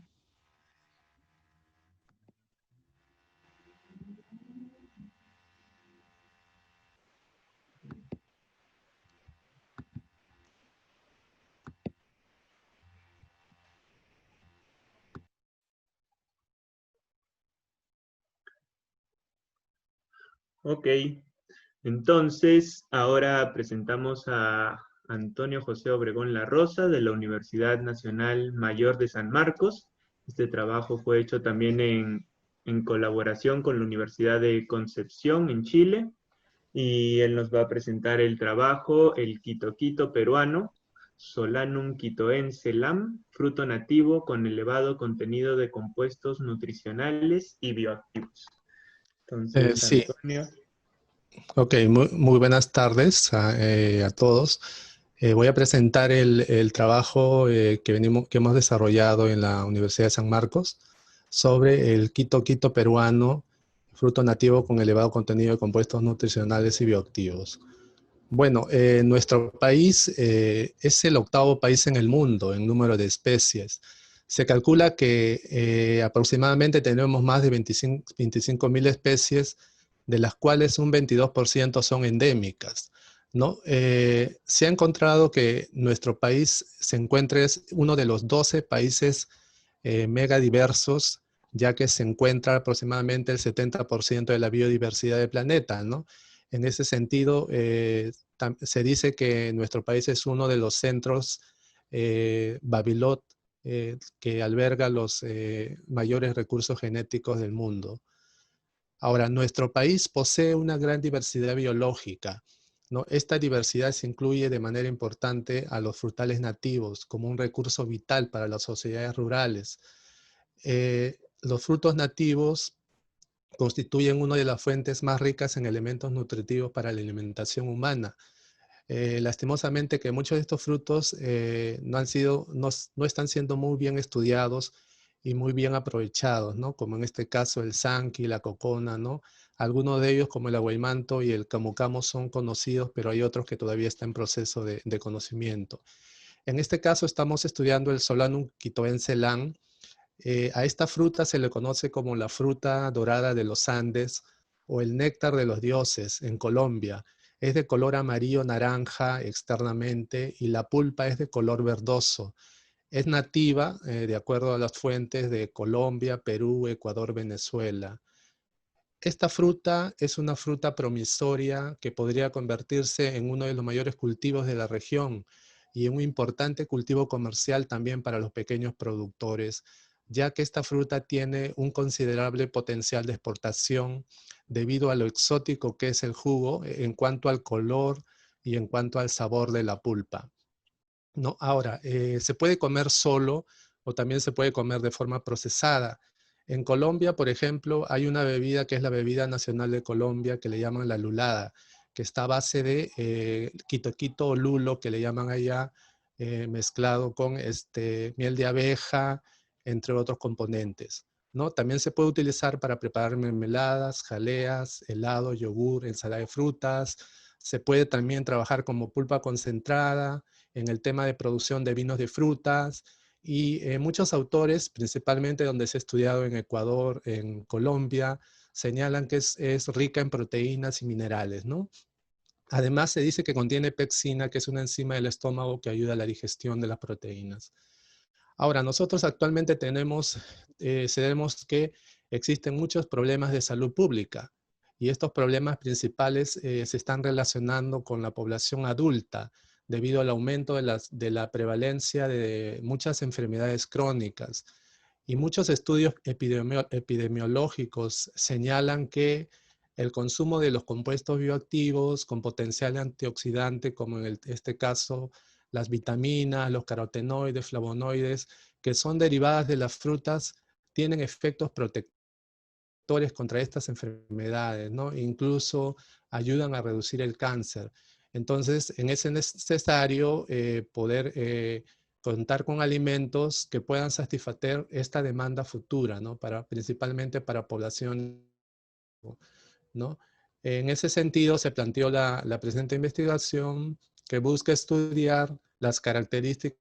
Ok, entonces ahora presentamos a Antonio José Obregón La Rosa de la Universidad Nacional Mayor de San Marcos. Este trabajo fue hecho también en colaboración con la Universidad de Concepción en Chile, y él nos va a presentar el trabajo El Quito Quito peruano, Solanum quitoense lam, fruto nativo con elevado contenido de compuestos nutricionales y bioactivos. Entonces, Sí, Antonio. ok, muy buenas tardes a todos. Voy a presentar el trabajo que hemos desarrollado en la Universidad de San Marcos sobre el Quito Quito peruano, fruto nativo con elevado contenido de compuestos nutricionales y bioactivos. Bueno, nuestro país es el 8º país en el mundo en número de especies. Se calcula que aproximadamente tenemos más de 25.000 especies, de las cuales un 22% son endémicas, ¿no? Se ha encontrado que nuestro país se encuentra, es uno de los 12 países megadiversos, ya que se encuentra aproximadamente el 70% de la biodiversidad del planeta, ¿no? En ese sentido, se dice que nuestro país es uno de los centros Babilot que alberga los mayores recursos genéticos del mundo. Ahora, nuestro país posee una gran diversidad biológica, ¿no? Esta diversidad se incluye de manera importante a los frutales nativos como un recurso vital para las sociedades rurales. Los frutos nativos constituyen una de las fuentes más ricas en elementos nutritivos para la alimentación humana. Lastimosamente que muchos de estos frutos no están siendo muy bien estudiados y muy bien aprovechados, ¿no? Como en este caso el sanqui, la cocona, ¿no? Algunos de ellos, como el aguaymanto y el camu camu, son conocidos, pero hay otros que todavía están en proceso de conocimiento. En este caso estamos estudiando el Solanum quitoense lam. A esta fruta se le conoce como la fruta dorada de los Andes o el néctar de los dioses en Colombia. Es de color amarillo naranja externamente y la pulpa es de color verdoso. Es nativa, de acuerdo a las fuentes, de Colombia, Perú, Ecuador, Venezuela. Esta fruta es una fruta promisoria que podría convertirse en uno de los mayores cultivos de la región y un importante cultivo comercial también para los pequeños productores, ya que esta fruta tiene un considerable potencial de exportación debido a lo exótico que es el jugo en cuanto al color y en cuanto al sabor de la pulpa, ¿no? Ahora, se puede comer solo o también se puede comer de forma procesada. En Colombia, por ejemplo, hay una bebida que es la bebida nacional de Colombia que le llaman la lulada, que está a base de quito quito o lulo, que le llaman allá, mezclado con miel de abeja, entre otros componentes, ¿no? También se puede utilizar para preparar mermeladas, jaleas, helado, yogur, ensalada de frutas. Se puede también trabajar como pulpa concentrada en el tema de producción de vinos de frutas. Y muchos autores, principalmente donde se ha estudiado en Ecuador, en Colombia, señalan que es rica en proteínas y minerales, ¿no? Además, se dice que contiene pectina, que es una enzima del estómago que ayuda a la digestión de las proteínas. Ahora, nosotros actualmente sabemos que existen muchos problemas de salud pública y estos problemas principales se están relacionando con la población adulta debido al aumento de la prevalencia de muchas enfermedades crónicas. Y muchos estudios epidemiológicos señalan que el consumo de los compuestos bioactivos con potencial antioxidante, como en este caso las vitaminas, los carotenoides, flavonoides, que son derivadas de las frutas, tienen efectos protectores contra estas enfermedades, ¿no? Incluso ayudan a reducir el cáncer. Entonces, es necesario poder contar con alimentos que puedan satisfacer esta demanda futura, ¿no? Principalmente para población, ¿no? En ese sentido, se planteó la presente investigación que busca estudiar las características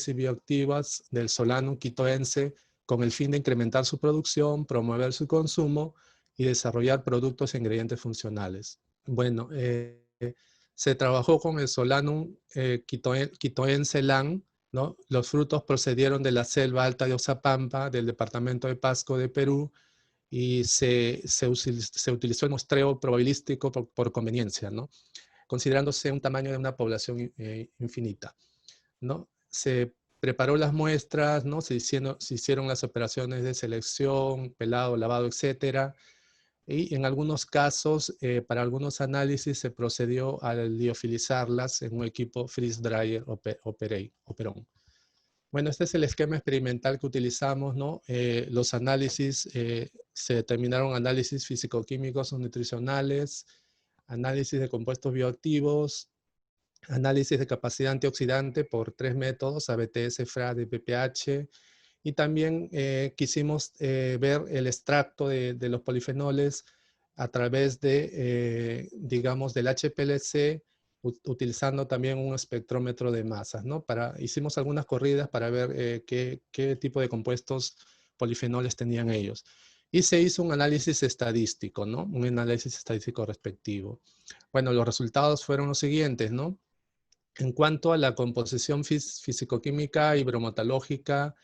y bioactivas del Solanum quitoense con el fin de incrementar su producción, promover su consumo y desarrollar productos e ingredientes funcionales. Bueno, se trabajó con el Solanum quitoense LAN, ¿no? Los frutos procedieron de la selva alta de Oxapampa, del departamento de Pasco de Perú, y se utilizó el muestreo probabilístico por conveniencia, ¿no? Considerándose un tamaño de una población infinita, ¿no? Se preparó las muestras, ¿no? Se hicieron las operaciones de selección, pelado, lavado, etcétera. Y en algunos casos, para algunos análisis, se procedió a liofilizarlas en un equipo freeze dryer operón. Bueno, este es el esquema experimental que utilizamos, ¿no? Los análisis, se determinaron análisis físico-químicos o nutricionales, análisis de compuestos bioactivos, análisis de capacidad antioxidante por 3 métodos, ABTS, FRAD y PPH, y también quisimos ver el extracto de los polifenoles a través de, digamos, del HPLC, utilizando también un espectrómetro de masas, ¿no? Hicimos algunas corridas para ver qué tipo de compuestos polifenoles tenían ellos. Y se hizo un análisis estadístico, ¿no? Un análisis estadístico respectivo. Bueno, los resultados fueron los siguientes, ¿no? En cuanto a la composición físico-química y bromatológica,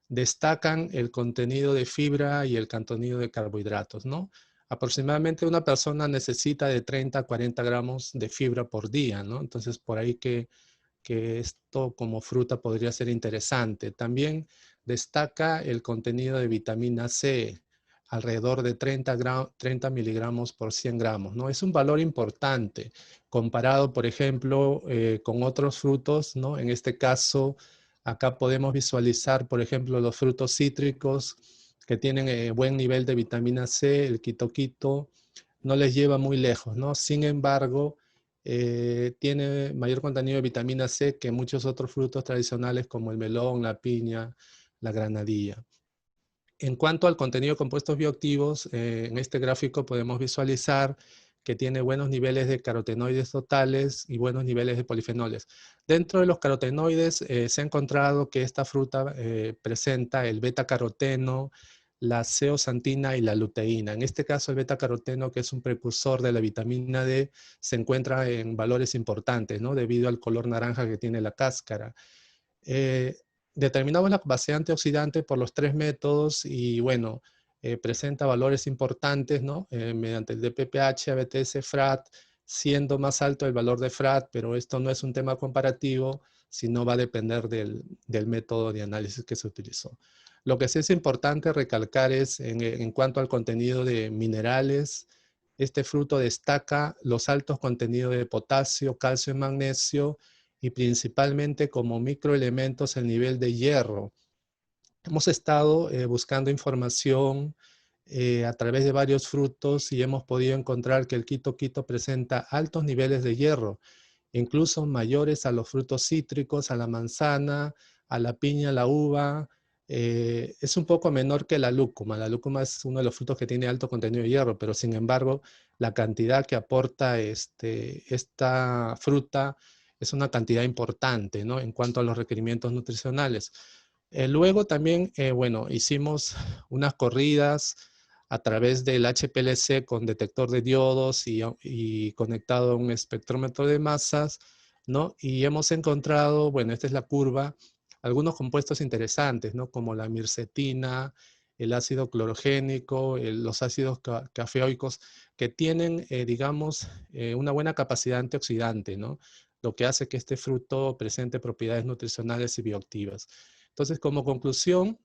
destacan el contenido de fibra y el contenido de carbohidratos, ¿no? Aproximadamente una persona necesita de 30 a 40 gramos de fibra por día, ¿no? Entonces, por ahí que esto como fruta podría ser interesante. También destaca el contenido de vitamina C, alrededor de 30 miligramos por 100 gramos, ¿no? Es un valor importante comparado, por ejemplo, con otros frutos, ¿no? En este caso, acá podemos visualizar, por ejemplo, los frutos cítricos que tienen buen nivel de vitamina C, el quitoquito, no les lleva muy lejos, ¿no? Sin embargo, tiene mayor contenido de vitamina C que muchos otros frutos tradicionales como el melón, la piña, la granadilla. En cuanto al contenido de compuestos bioactivos, en este gráfico podemos visualizar que tiene buenos niveles de carotenoides totales y buenos niveles de polifenoles. Dentro de los carotenoides se ha encontrado que esta fruta presenta el beta-caroteno, la zeaxantina y la luteína. En este caso el beta-caroteno, que es un precursor de la vitamina D, se encuentra en valores importantes, ¿no? Debido al color naranja que tiene la cáscara. Determinamos la capacidad antioxidante por los 3 métodos y bueno, presenta valores importantes, ¿no? Mediante el DPPH, ABTS, FRAD, siendo más alto el valor de FRAD, pero esto no es un tema comparativo, sino va a depender del método de análisis que se utilizó. Lo que sí es importante recalcar es en cuanto al contenido de minerales, este fruto destaca los altos contenidos de potasio, calcio y magnesio, y principalmente como microelementos el nivel de hierro. Hemos estado buscando información a través de varios frutos y hemos podido encontrar que el quitoquito presenta altos niveles de hierro, incluso mayores a los frutos cítricos, a la manzana, a la piña, a la uva. Es un poco menor que la lúcuma. La lúcuma es uno de los frutos que tiene alto contenido de hierro, pero sin embargo, la cantidad que aporta esta fruta es una cantidad importante, ¿no? En cuanto a los requerimientos nutricionales. Luego también, bueno, hicimos unas corridas a través del HPLC con detector de diodos y conectado a un espectrómetro de masas, ¿no? Y hemos encontrado, bueno, esta es la curva, algunos compuestos interesantes, ¿no? Como la mircetina, el ácido clorogénico, los ácidos cafeoicos, que tienen, digamos, una buena capacidad antioxidante, ¿no? Lo que hace que este fruto presente propiedades nutricionales y bioactivas. Entonces, como conclusión,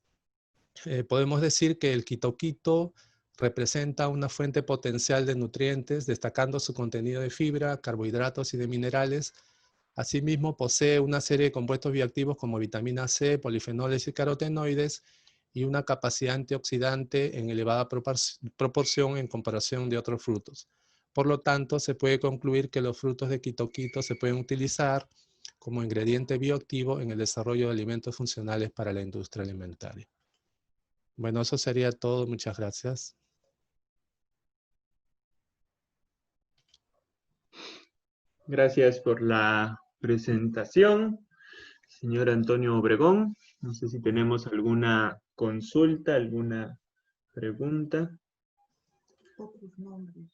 podemos decir que el quitoquito representa una fuente potencial de nutrientes, destacando su contenido de fibra, carbohidratos y de minerales. Asimismo, posee una serie de compuestos bioactivos como vitamina C, polifenoles y carotenoides, y una capacidad antioxidante en elevada proporción en comparación de otros frutos. Por lo tanto, se puede concluir que los frutos de quitoquito se pueden utilizar como ingrediente bioactivo en el desarrollo de alimentos funcionales para la industria alimentaria. Bueno, eso sería todo. Muchas gracias. Gracias por la presentación, señor Antonio Obregón. No sé si tenemos alguna consulta, alguna pregunta. Otros nombres.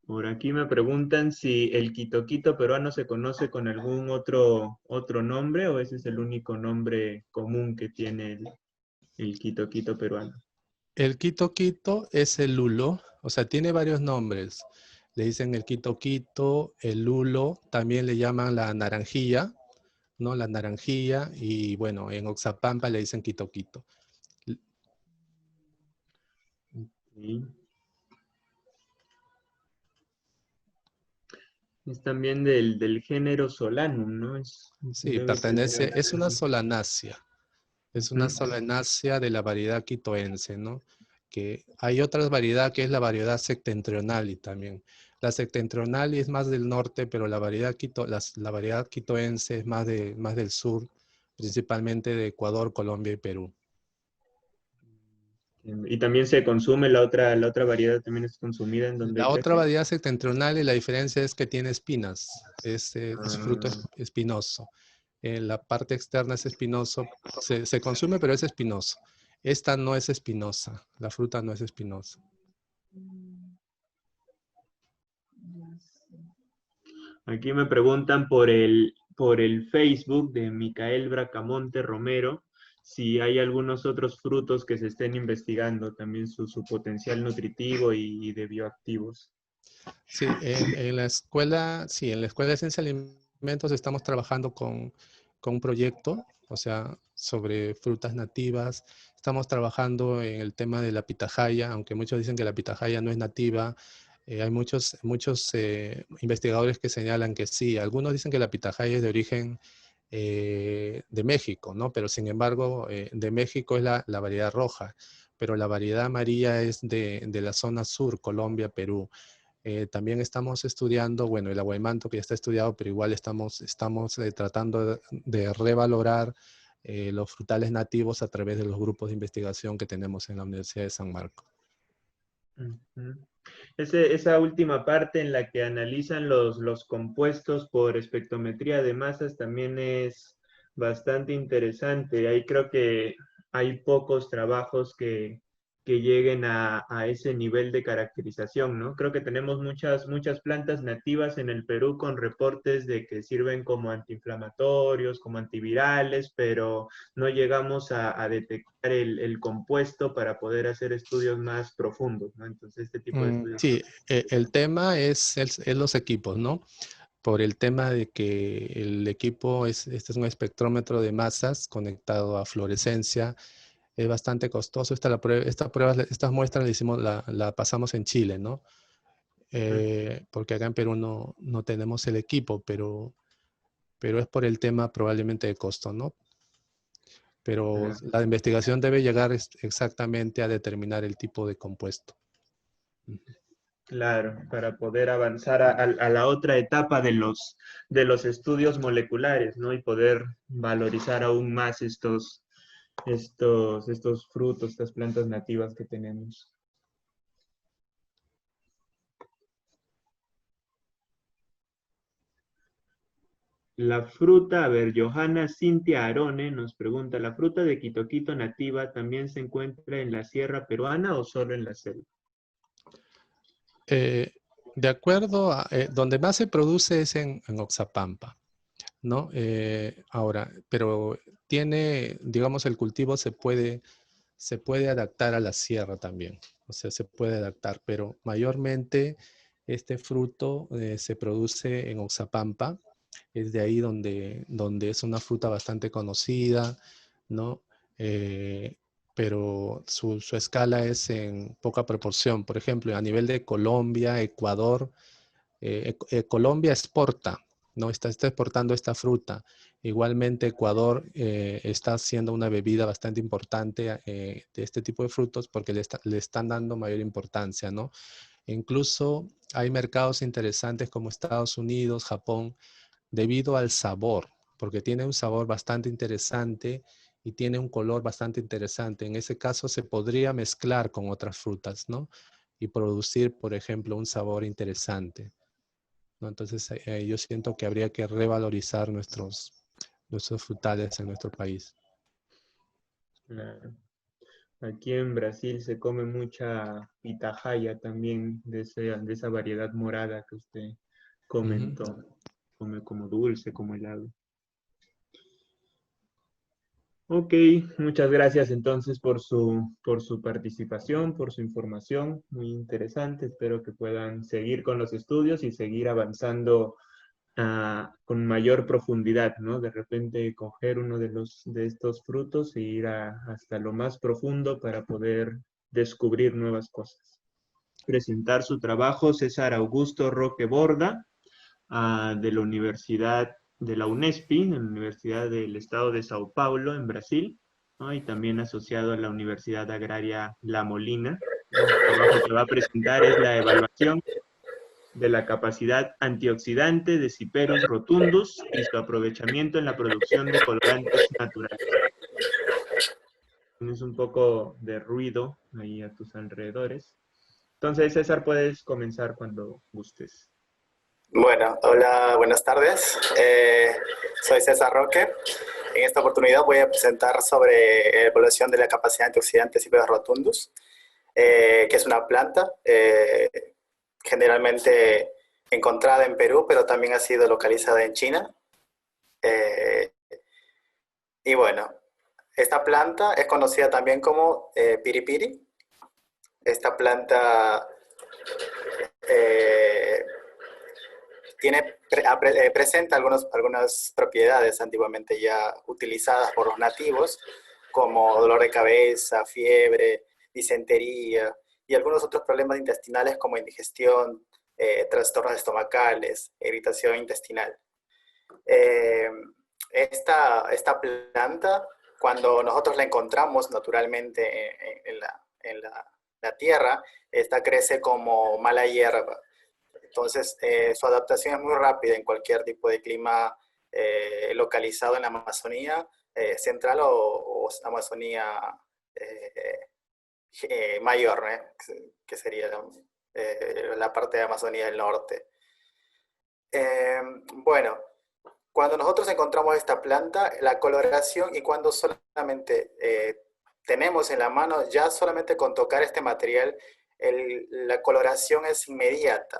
Por aquí me preguntan si el quitoquito peruano se conoce con algún otro nombre o ese es el único nombre común que tiene el quitoquito peruano. El quitoquito es el lulo, o sea, tiene varios nombres. Le dicen el quitoquito, el lulo, también le llaman la naranjilla, ¿no? La naranjilla, y bueno, en Oxapampa le dicen quitoquito. Sí. Es también del género Solanum, ¿no? Sí, pertenece, es una así. solanácea. Es una solanácea de la variedad quitoense, ¿no? Que hay otra variedad que es la variedad septentrionali también. La septentrionali es más del norte, pero la variedad quitoense es más del sur, principalmente de Ecuador, Colombia y Perú. Y también se consume la otra variedad, también es consumida en donde La otra crece. variedad septentrional, y la diferencia es que tiene espinas, es fruto espinoso. En la parte externa es espinoso, se consume pero es espinoso. Esta no es espinosa, la fruta no es espinosa. Aquí me preguntan por el Facebook de Micael Bracamonte Romero, si hay algunos otros frutos que se estén investigando, también su potencial nutritivo y de bioactivos. Sí, en la escuela, sí, en la Escuela de Ciencia de Alimentos estamos trabajando con un proyecto, o sea, sobre frutas nativas. Estamos trabajando en el tema de la pitahaya, aunque muchos dicen que la pitahaya no es nativa. Hay muchos investigadores que señalan que sí. Algunos dicen que la pitahaya es de origen de México, ¿no? Pero sin embargo, de México es la variedad roja, pero la variedad amarilla es de la zona sur, Colombia, Perú. También estamos estudiando, bueno, el aguaymanto que ya está estudiado, pero igual estamos tratando de revalorar los frutales nativos a través de los grupos de investigación que tenemos en la Universidad de San Marcos. Esa última parte en la que analizan los compuestos por espectrometría de masas también es bastante interesante. Ahí creo que hay pocos trabajos que lleguen a ese nivel de caracterización, ¿no? Creo que tenemos muchas plantas nativas en el Perú con reportes de que sirven como antiinflamatorios, como antivirales, pero no llegamos a detectar el compuesto para poder hacer estudios más profundos, ¿no? Entonces, este tipo de estudios. Sí, el tema es los equipos, ¿no? Por el tema de que el equipo este es un espectrómetro de masas conectado a fluorescencia. Es bastante costoso. Estas muestras la pasamos en Chile, ¿no? Porque acá en Perú no tenemos el equipo, pero es por el tema probablemente de costo, ¿no? Pero la investigación debe llegar exactamente a determinar el tipo de compuesto. Claro, para poder avanzar a la otra etapa de los estudios moleculares, ¿no? Y poder valorizar aún más estos frutos, estas plantas nativas que tenemos. La fruta, a ver, Johanna Cintia Arone nos pregunta, ¿la fruta de quitoquito nativa también se encuentra en la sierra peruana o solo en la selva? De acuerdo a donde más se produce es en Oxapampa, ¿no? Ahora, pero digamos, el cultivo se puede adaptar a la sierra también, o sea, se puede adaptar, pero mayormente este fruto se produce en Oxapampa, es de ahí donde es una fruta bastante conocida, ¿no? Pero su escala es en poca proporción. Por ejemplo, a nivel de Colombia, Ecuador, Colombia exporta, ¿no? Está exportando esta fruta. Igualmente, Ecuador está haciendo una bebida bastante importante de este tipo de frutos porque le están dando mayor importancia, ¿no? Incluso hay mercados interesantes como Estados Unidos, Japón, debido al sabor, porque tiene un sabor bastante interesante y tiene un color bastante interesante. En ese caso se podría mezclar con otras frutas, ¿no? Y producir, por ejemplo, un sabor interesante, ¿no? Entonces, yo siento que habría que revalorizar nuestros frutales en nuestro país. Claro. Aquí en Brasil se come mucha pitahaya también, de esa variedad morada que usted comentó. Come como dulce, como helado. Ok, muchas gracias entonces por su participación, por su información, muy interesante. Espero que puedan seguir con los estudios y seguir avanzando con mayor profundidad, ¿no? De repente coger uno de estos frutos e ir hasta lo más profundo para poder descubrir nuevas cosas. Presentar su trabajo César Augusto Roque Borda, de la Universidad de la UNESPI, de la Universidad del Estado de Sao Paulo, en Brasil, ¿no? Y también asociado a la Universidad Agraria La Molina. El trabajo que va a presentar es la evaluación de la capacidad antioxidante de Cyperus rotundus y su aprovechamiento en la producción de colorantes naturales. Tienes un poco de ruido ahí a tus alrededores. Entonces, César, puedes comenzar cuando gustes. Bueno, hola, buenas tardes. Soy César Roque. En esta oportunidad voy a presentar sobre evaluación de la capacidad antioxidante Cyperus rotundus, que es una planta generalmente encontrada en Perú, pero también ha sido localizada en China. Y bueno, esta planta es conocida también como piripiri. Esta planta presenta algunas propiedades antiguamente ya utilizadas por los nativos, como dolor de cabeza, fiebre, disentería y algunos otros problemas intestinales como indigestión, trastornos estomacales, irritación intestinal. Esta planta, cuando nosotros la encontramos naturalmente en la tierra, esta crece como mala hierba. Entonces, su adaptación es muy rápida en cualquier tipo de clima localizado en la Amazonía central o Amazonía mayor, que sería la parte de Amazonía del norte. Bueno, cuando nosotros encontramos esta planta, la coloración y cuando solamente tenemos en la mano, ya solamente con tocar este material, la coloración es inmediata.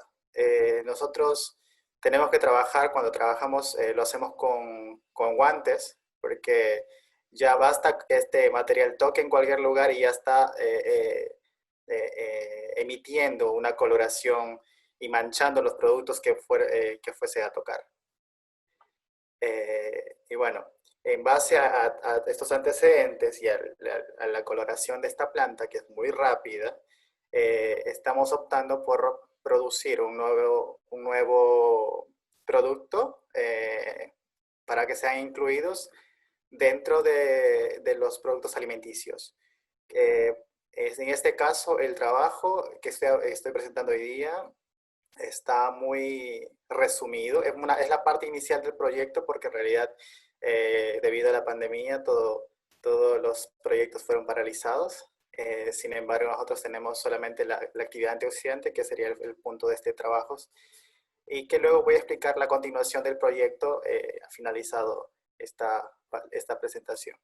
Nosotros tenemos que trabajar, cuando trabajamos lo hacemos con guantes, porque ya basta que este material toque en cualquier lugar y ya está emitiendo una coloración y manchando los productos que fuese a tocar. Y bueno, en base a estos antecedentes y a la coloración de esta planta, que es muy rápida, estamos optando por producir un nuevo producto para que sean incluidos dentro de los productos alimenticios. En este caso, el trabajo que estoy presentando hoy día está muy resumido. Es la parte inicial del proyecto porque en realidad, debido a la pandemia, todos los proyectos fueron paralizados. Sin embargo, nosotros tenemos solamente la actividad antioxidante, que sería el punto de este trabajo, y que luego voy a explicar la continuación del proyecto finalizado esta presentación.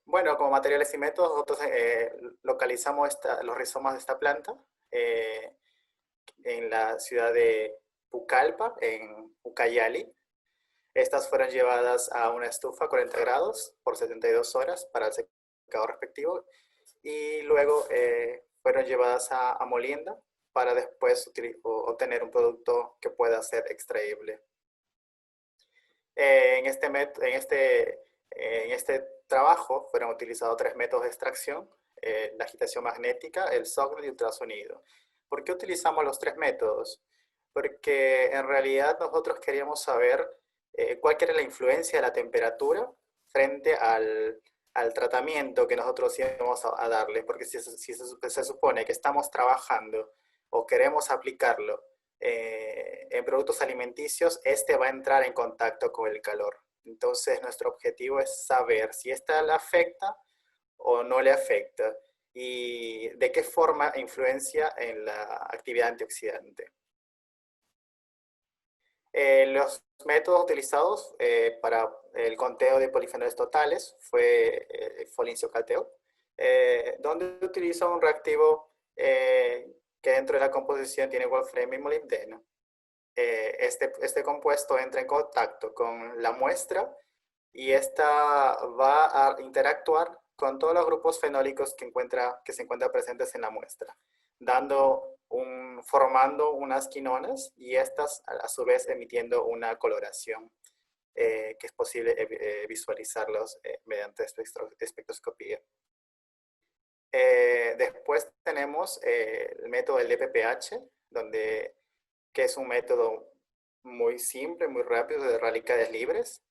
Bueno, como materiales y métodos, nosotros localizamos los rizomas de esta planta en la ciudad de Pucallpa, en Ucayali. Estas fueron llevadas a una estufa a 40 grados por 72 horas para el secado respectivo, y luego fueron llevadas a molienda para después obtener un producto que pueda ser extraíble. En este trabajo fueron utilizados 3 métodos de extracción: la agitación magnética, el sonido y ultrasonido. ¿Por qué utilizamos los 3 métodos? Porque en realidad nosotros queríamos saber cuál era la influencia de la temperatura frente al tratamiento que nosotros íbamos a darle, porque si se supone que estamos trabajando o queremos aplicarlo en productos alimenticios, este va a entrar en contacto con el calor. Entonces, nuestro objetivo es saber si esta le afecta o no le afecta y de qué forma influencia en la actividad antioxidante. Los métodos utilizados para el conteo de polifenoles totales fue Folincio-Calteo, donde utiliza un reactivo que dentro de la composición tiene wolframio y molibdeno. Este compuesto entra en contacto con la muestra y esta va a interactuar con todos los grupos fenólicos que se encuentran presentes en la muestra, formando unas quinonas y estas a su vez emitiendo una coloración que es posible visualizarlos mediante espectroscopía. Después tenemos el método del DPPH, que es un método muy simple, muy rápido de radicales libres.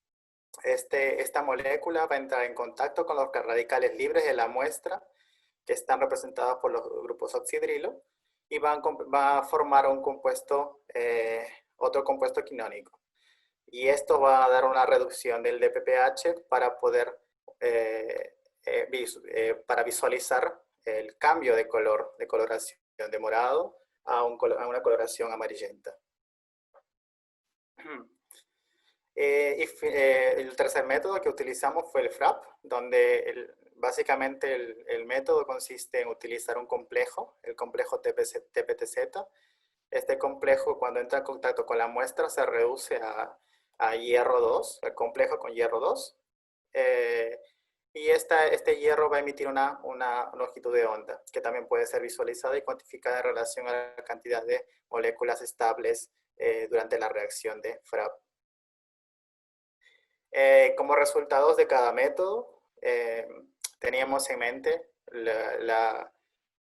Esta molécula va a entrar en contacto con los radicales libres de la muestra, que están representados por los grupos oxidrilo, y va a formar un compuesto, otro compuesto quinónico. Y esto va a dar una reducción del DPPH para poder para visualizar el cambio de color, de coloración de morado a una coloración amarillenta. El tercer método que utilizamos fue el FRAP, donde básicamente el método consiste en utilizar un complejo, el complejo TPTZ. Este complejo, cuando entra en contacto con la muestra, se reduce a hierro 2, el complejo con hierro 2. Y este hierro va a emitir una longitud de onda, que también puede ser visualizada y cuantificada en relación a la cantidad de moléculas estables durante la reacción de FRAP. Como resultados de cada método, teníamos en mente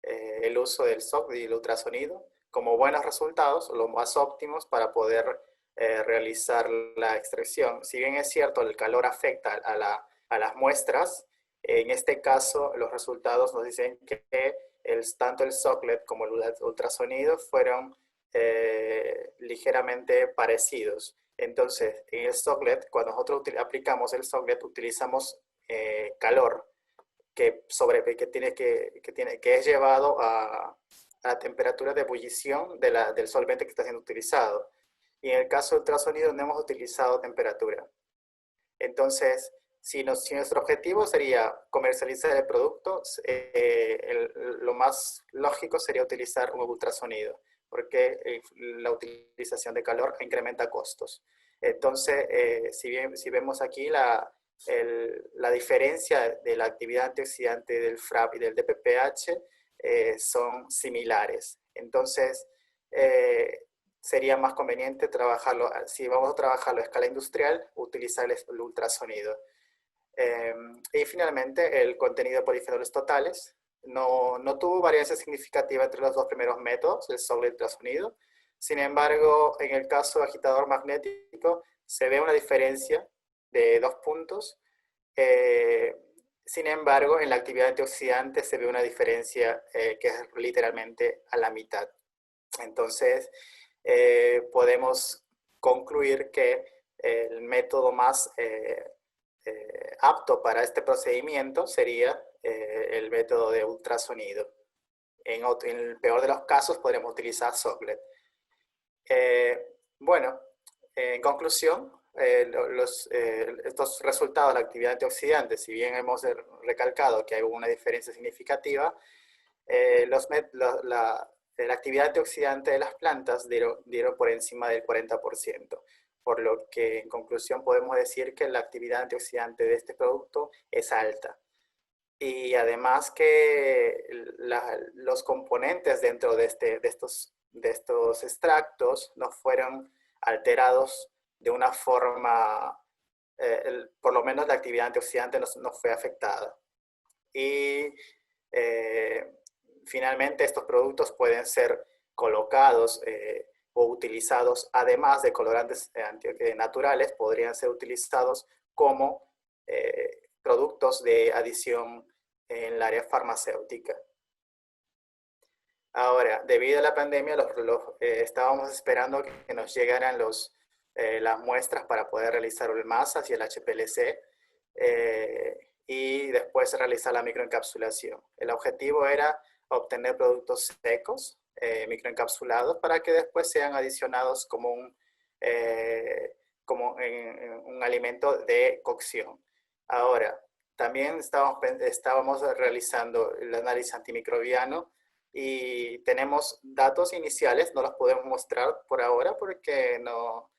el uso del SOC y el ultrasonido como buenos resultados, los más óptimos para poder realizar la extracción. Si bien es cierto, el calor afecta a las muestras, en este caso los resultados nos dicen que tanto el SOCLET como el ultrasonido fueron ligeramente parecidos. Entonces, en el SOCLET, cuando nosotros aplicamos el SOCLET, utilizamos calor que es llevado a la temperatura de ebullición del solvente que está siendo utilizado. Y en el caso del ultrasonido no hemos utilizado temperatura. Entonces, si nuestro objetivo sería comercializar el producto, lo más lógico sería utilizar un ultrasonido, porque la utilización de calor incrementa costos. Entonces, si vemos aquí la diferencia de la actividad antioxidante del FRAP y del DPPH, son similares. Entonces, sería más conveniente trabajarlo, si vamos a trabajarlo a escala industrial, utilizar el ultrasonido. Y finalmente, el contenido de polifenoles totales no tuvo variancia significativa entre los dos primeros métodos, el SOC y el ultrasonido. Sin embargo, en el caso de agitador magnético, se ve una diferencia de 2 puntos. Sin embargo, en la actividad antioxidante se ve una diferencia que es literalmente a la mitad. Entonces, podemos concluir que el método más apto para este procedimiento sería el método de ultrasonido. En el peor de los casos podremos utilizar SOCLET. Bueno, en conclusión, estos resultados de la actividad antioxidante, si bien hemos recalcado que hay una diferencia significativa, la actividad antioxidante de las plantas dieron por encima del 40%, por lo que en conclusión podemos decir que la actividad antioxidante de este producto es alta. Y además que los componentes dentro de estos extractos no fueron alterados de una forma, por lo menos la actividad antioxidante no fue afectada. Y finalmente estos productos pueden ser colocados o utilizados, además de colorantes naturales, podrían ser utilizados como productos de adición en el área farmacéutica. Ahora, debido a la pandemia, estábamos esperando que nos llegaran las muestras para poder realizar el MASAS y el HPLC y después realizar la microencapsulación. El objetivo era obtener productos secos, microencapsulados, para que después sean adicionados como un alimento de cocción. Ahora, también estábamos realizando el análisis antimicrobiano y tenemos datos iniciales, no los podemos mostrar por ahora porque no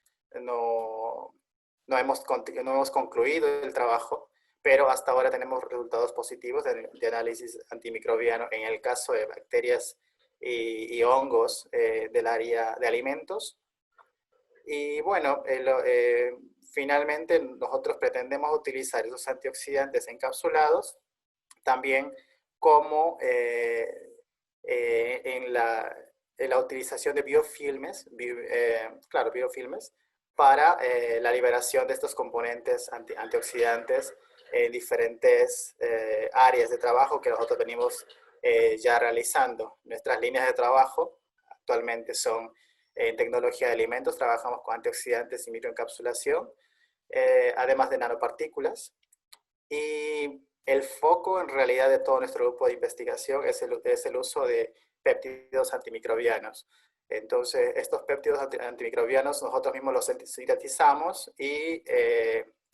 hemos concluido el trabajo, pero hasta ahora tenemos resultados positivos de análisis antimicrobiano en el caso de bacterias y hongos del área de alimentos. Y bueno, finalmente nosotros pretendemos utilizar esos antioxidantes encapsulados también como en la utilización de biofilmes, biofilmes, para la liberación de estos componentes antioxidantes en diferentes áreas de trabajo que nosotros venimos ya realizando. Nuestras líneas de trabajo actualmente son en tecnología de alimentos, trabajamos con antioxidantes y microencapsulación, además de nanopartículas. Y el foco en realidad de todo nuestro grupo de investigación es el uso de péptidos antimicrobianos. Entonces, estos péptidos antimicrobianos nosotros mismos los sintetizamos y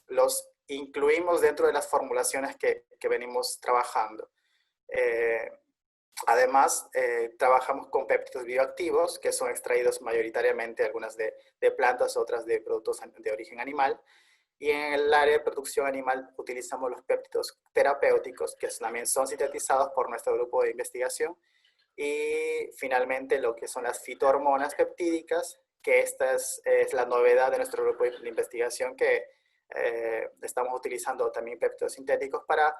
los incluimos dentro de las formulaciones que venimos trabajando. Además, trabajamos con péptidos bioactivos que son extraídos mayoritariamente, algunas de plantas, otras de productos de origen animal. Y en el área de producción animal utilizamos los péptidos terapéuticos que también son sintetizados por nuestro grupo de investigación. Y finalmente lo que son las fitohormonas peptídicas, que esta es la novedad de nuestro grupo de investigación, que estamos utilizando también péptidos sintéticos para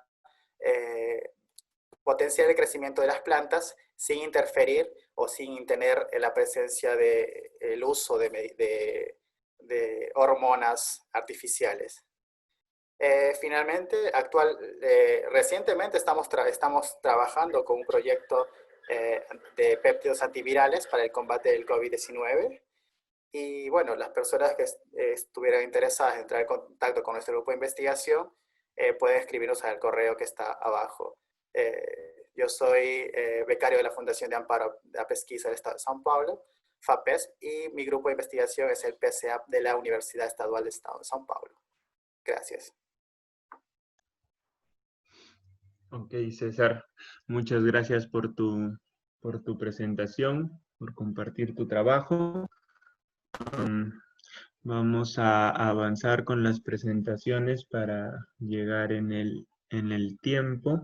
potenciar el crecimiento de las plantas sin interferir o sin tener la presencia del uso de hormonas artificiales. Finalmente, recientemente estamos trabajando con un proyecto de péptidos antivirales para el combate del COVID-19. Y bueno, las personas que estuvieran interesadas en entrar en contacto con nuestro grupo de investigación pueden escribirnos al correo que está abajo. Yo soy becario de la Fundación de Amparo de la Pesquisa del Estado de São Paulo, FAPES, y mi grupo de investigación es el PCA de la Universidad Estadual del Estado de São Paulo. Gracias. Ok, César, muchas gracias por tu presentación, por compartir tu trabajo. Vamos a avanzar con las presentaciones para llegar en el tiempo.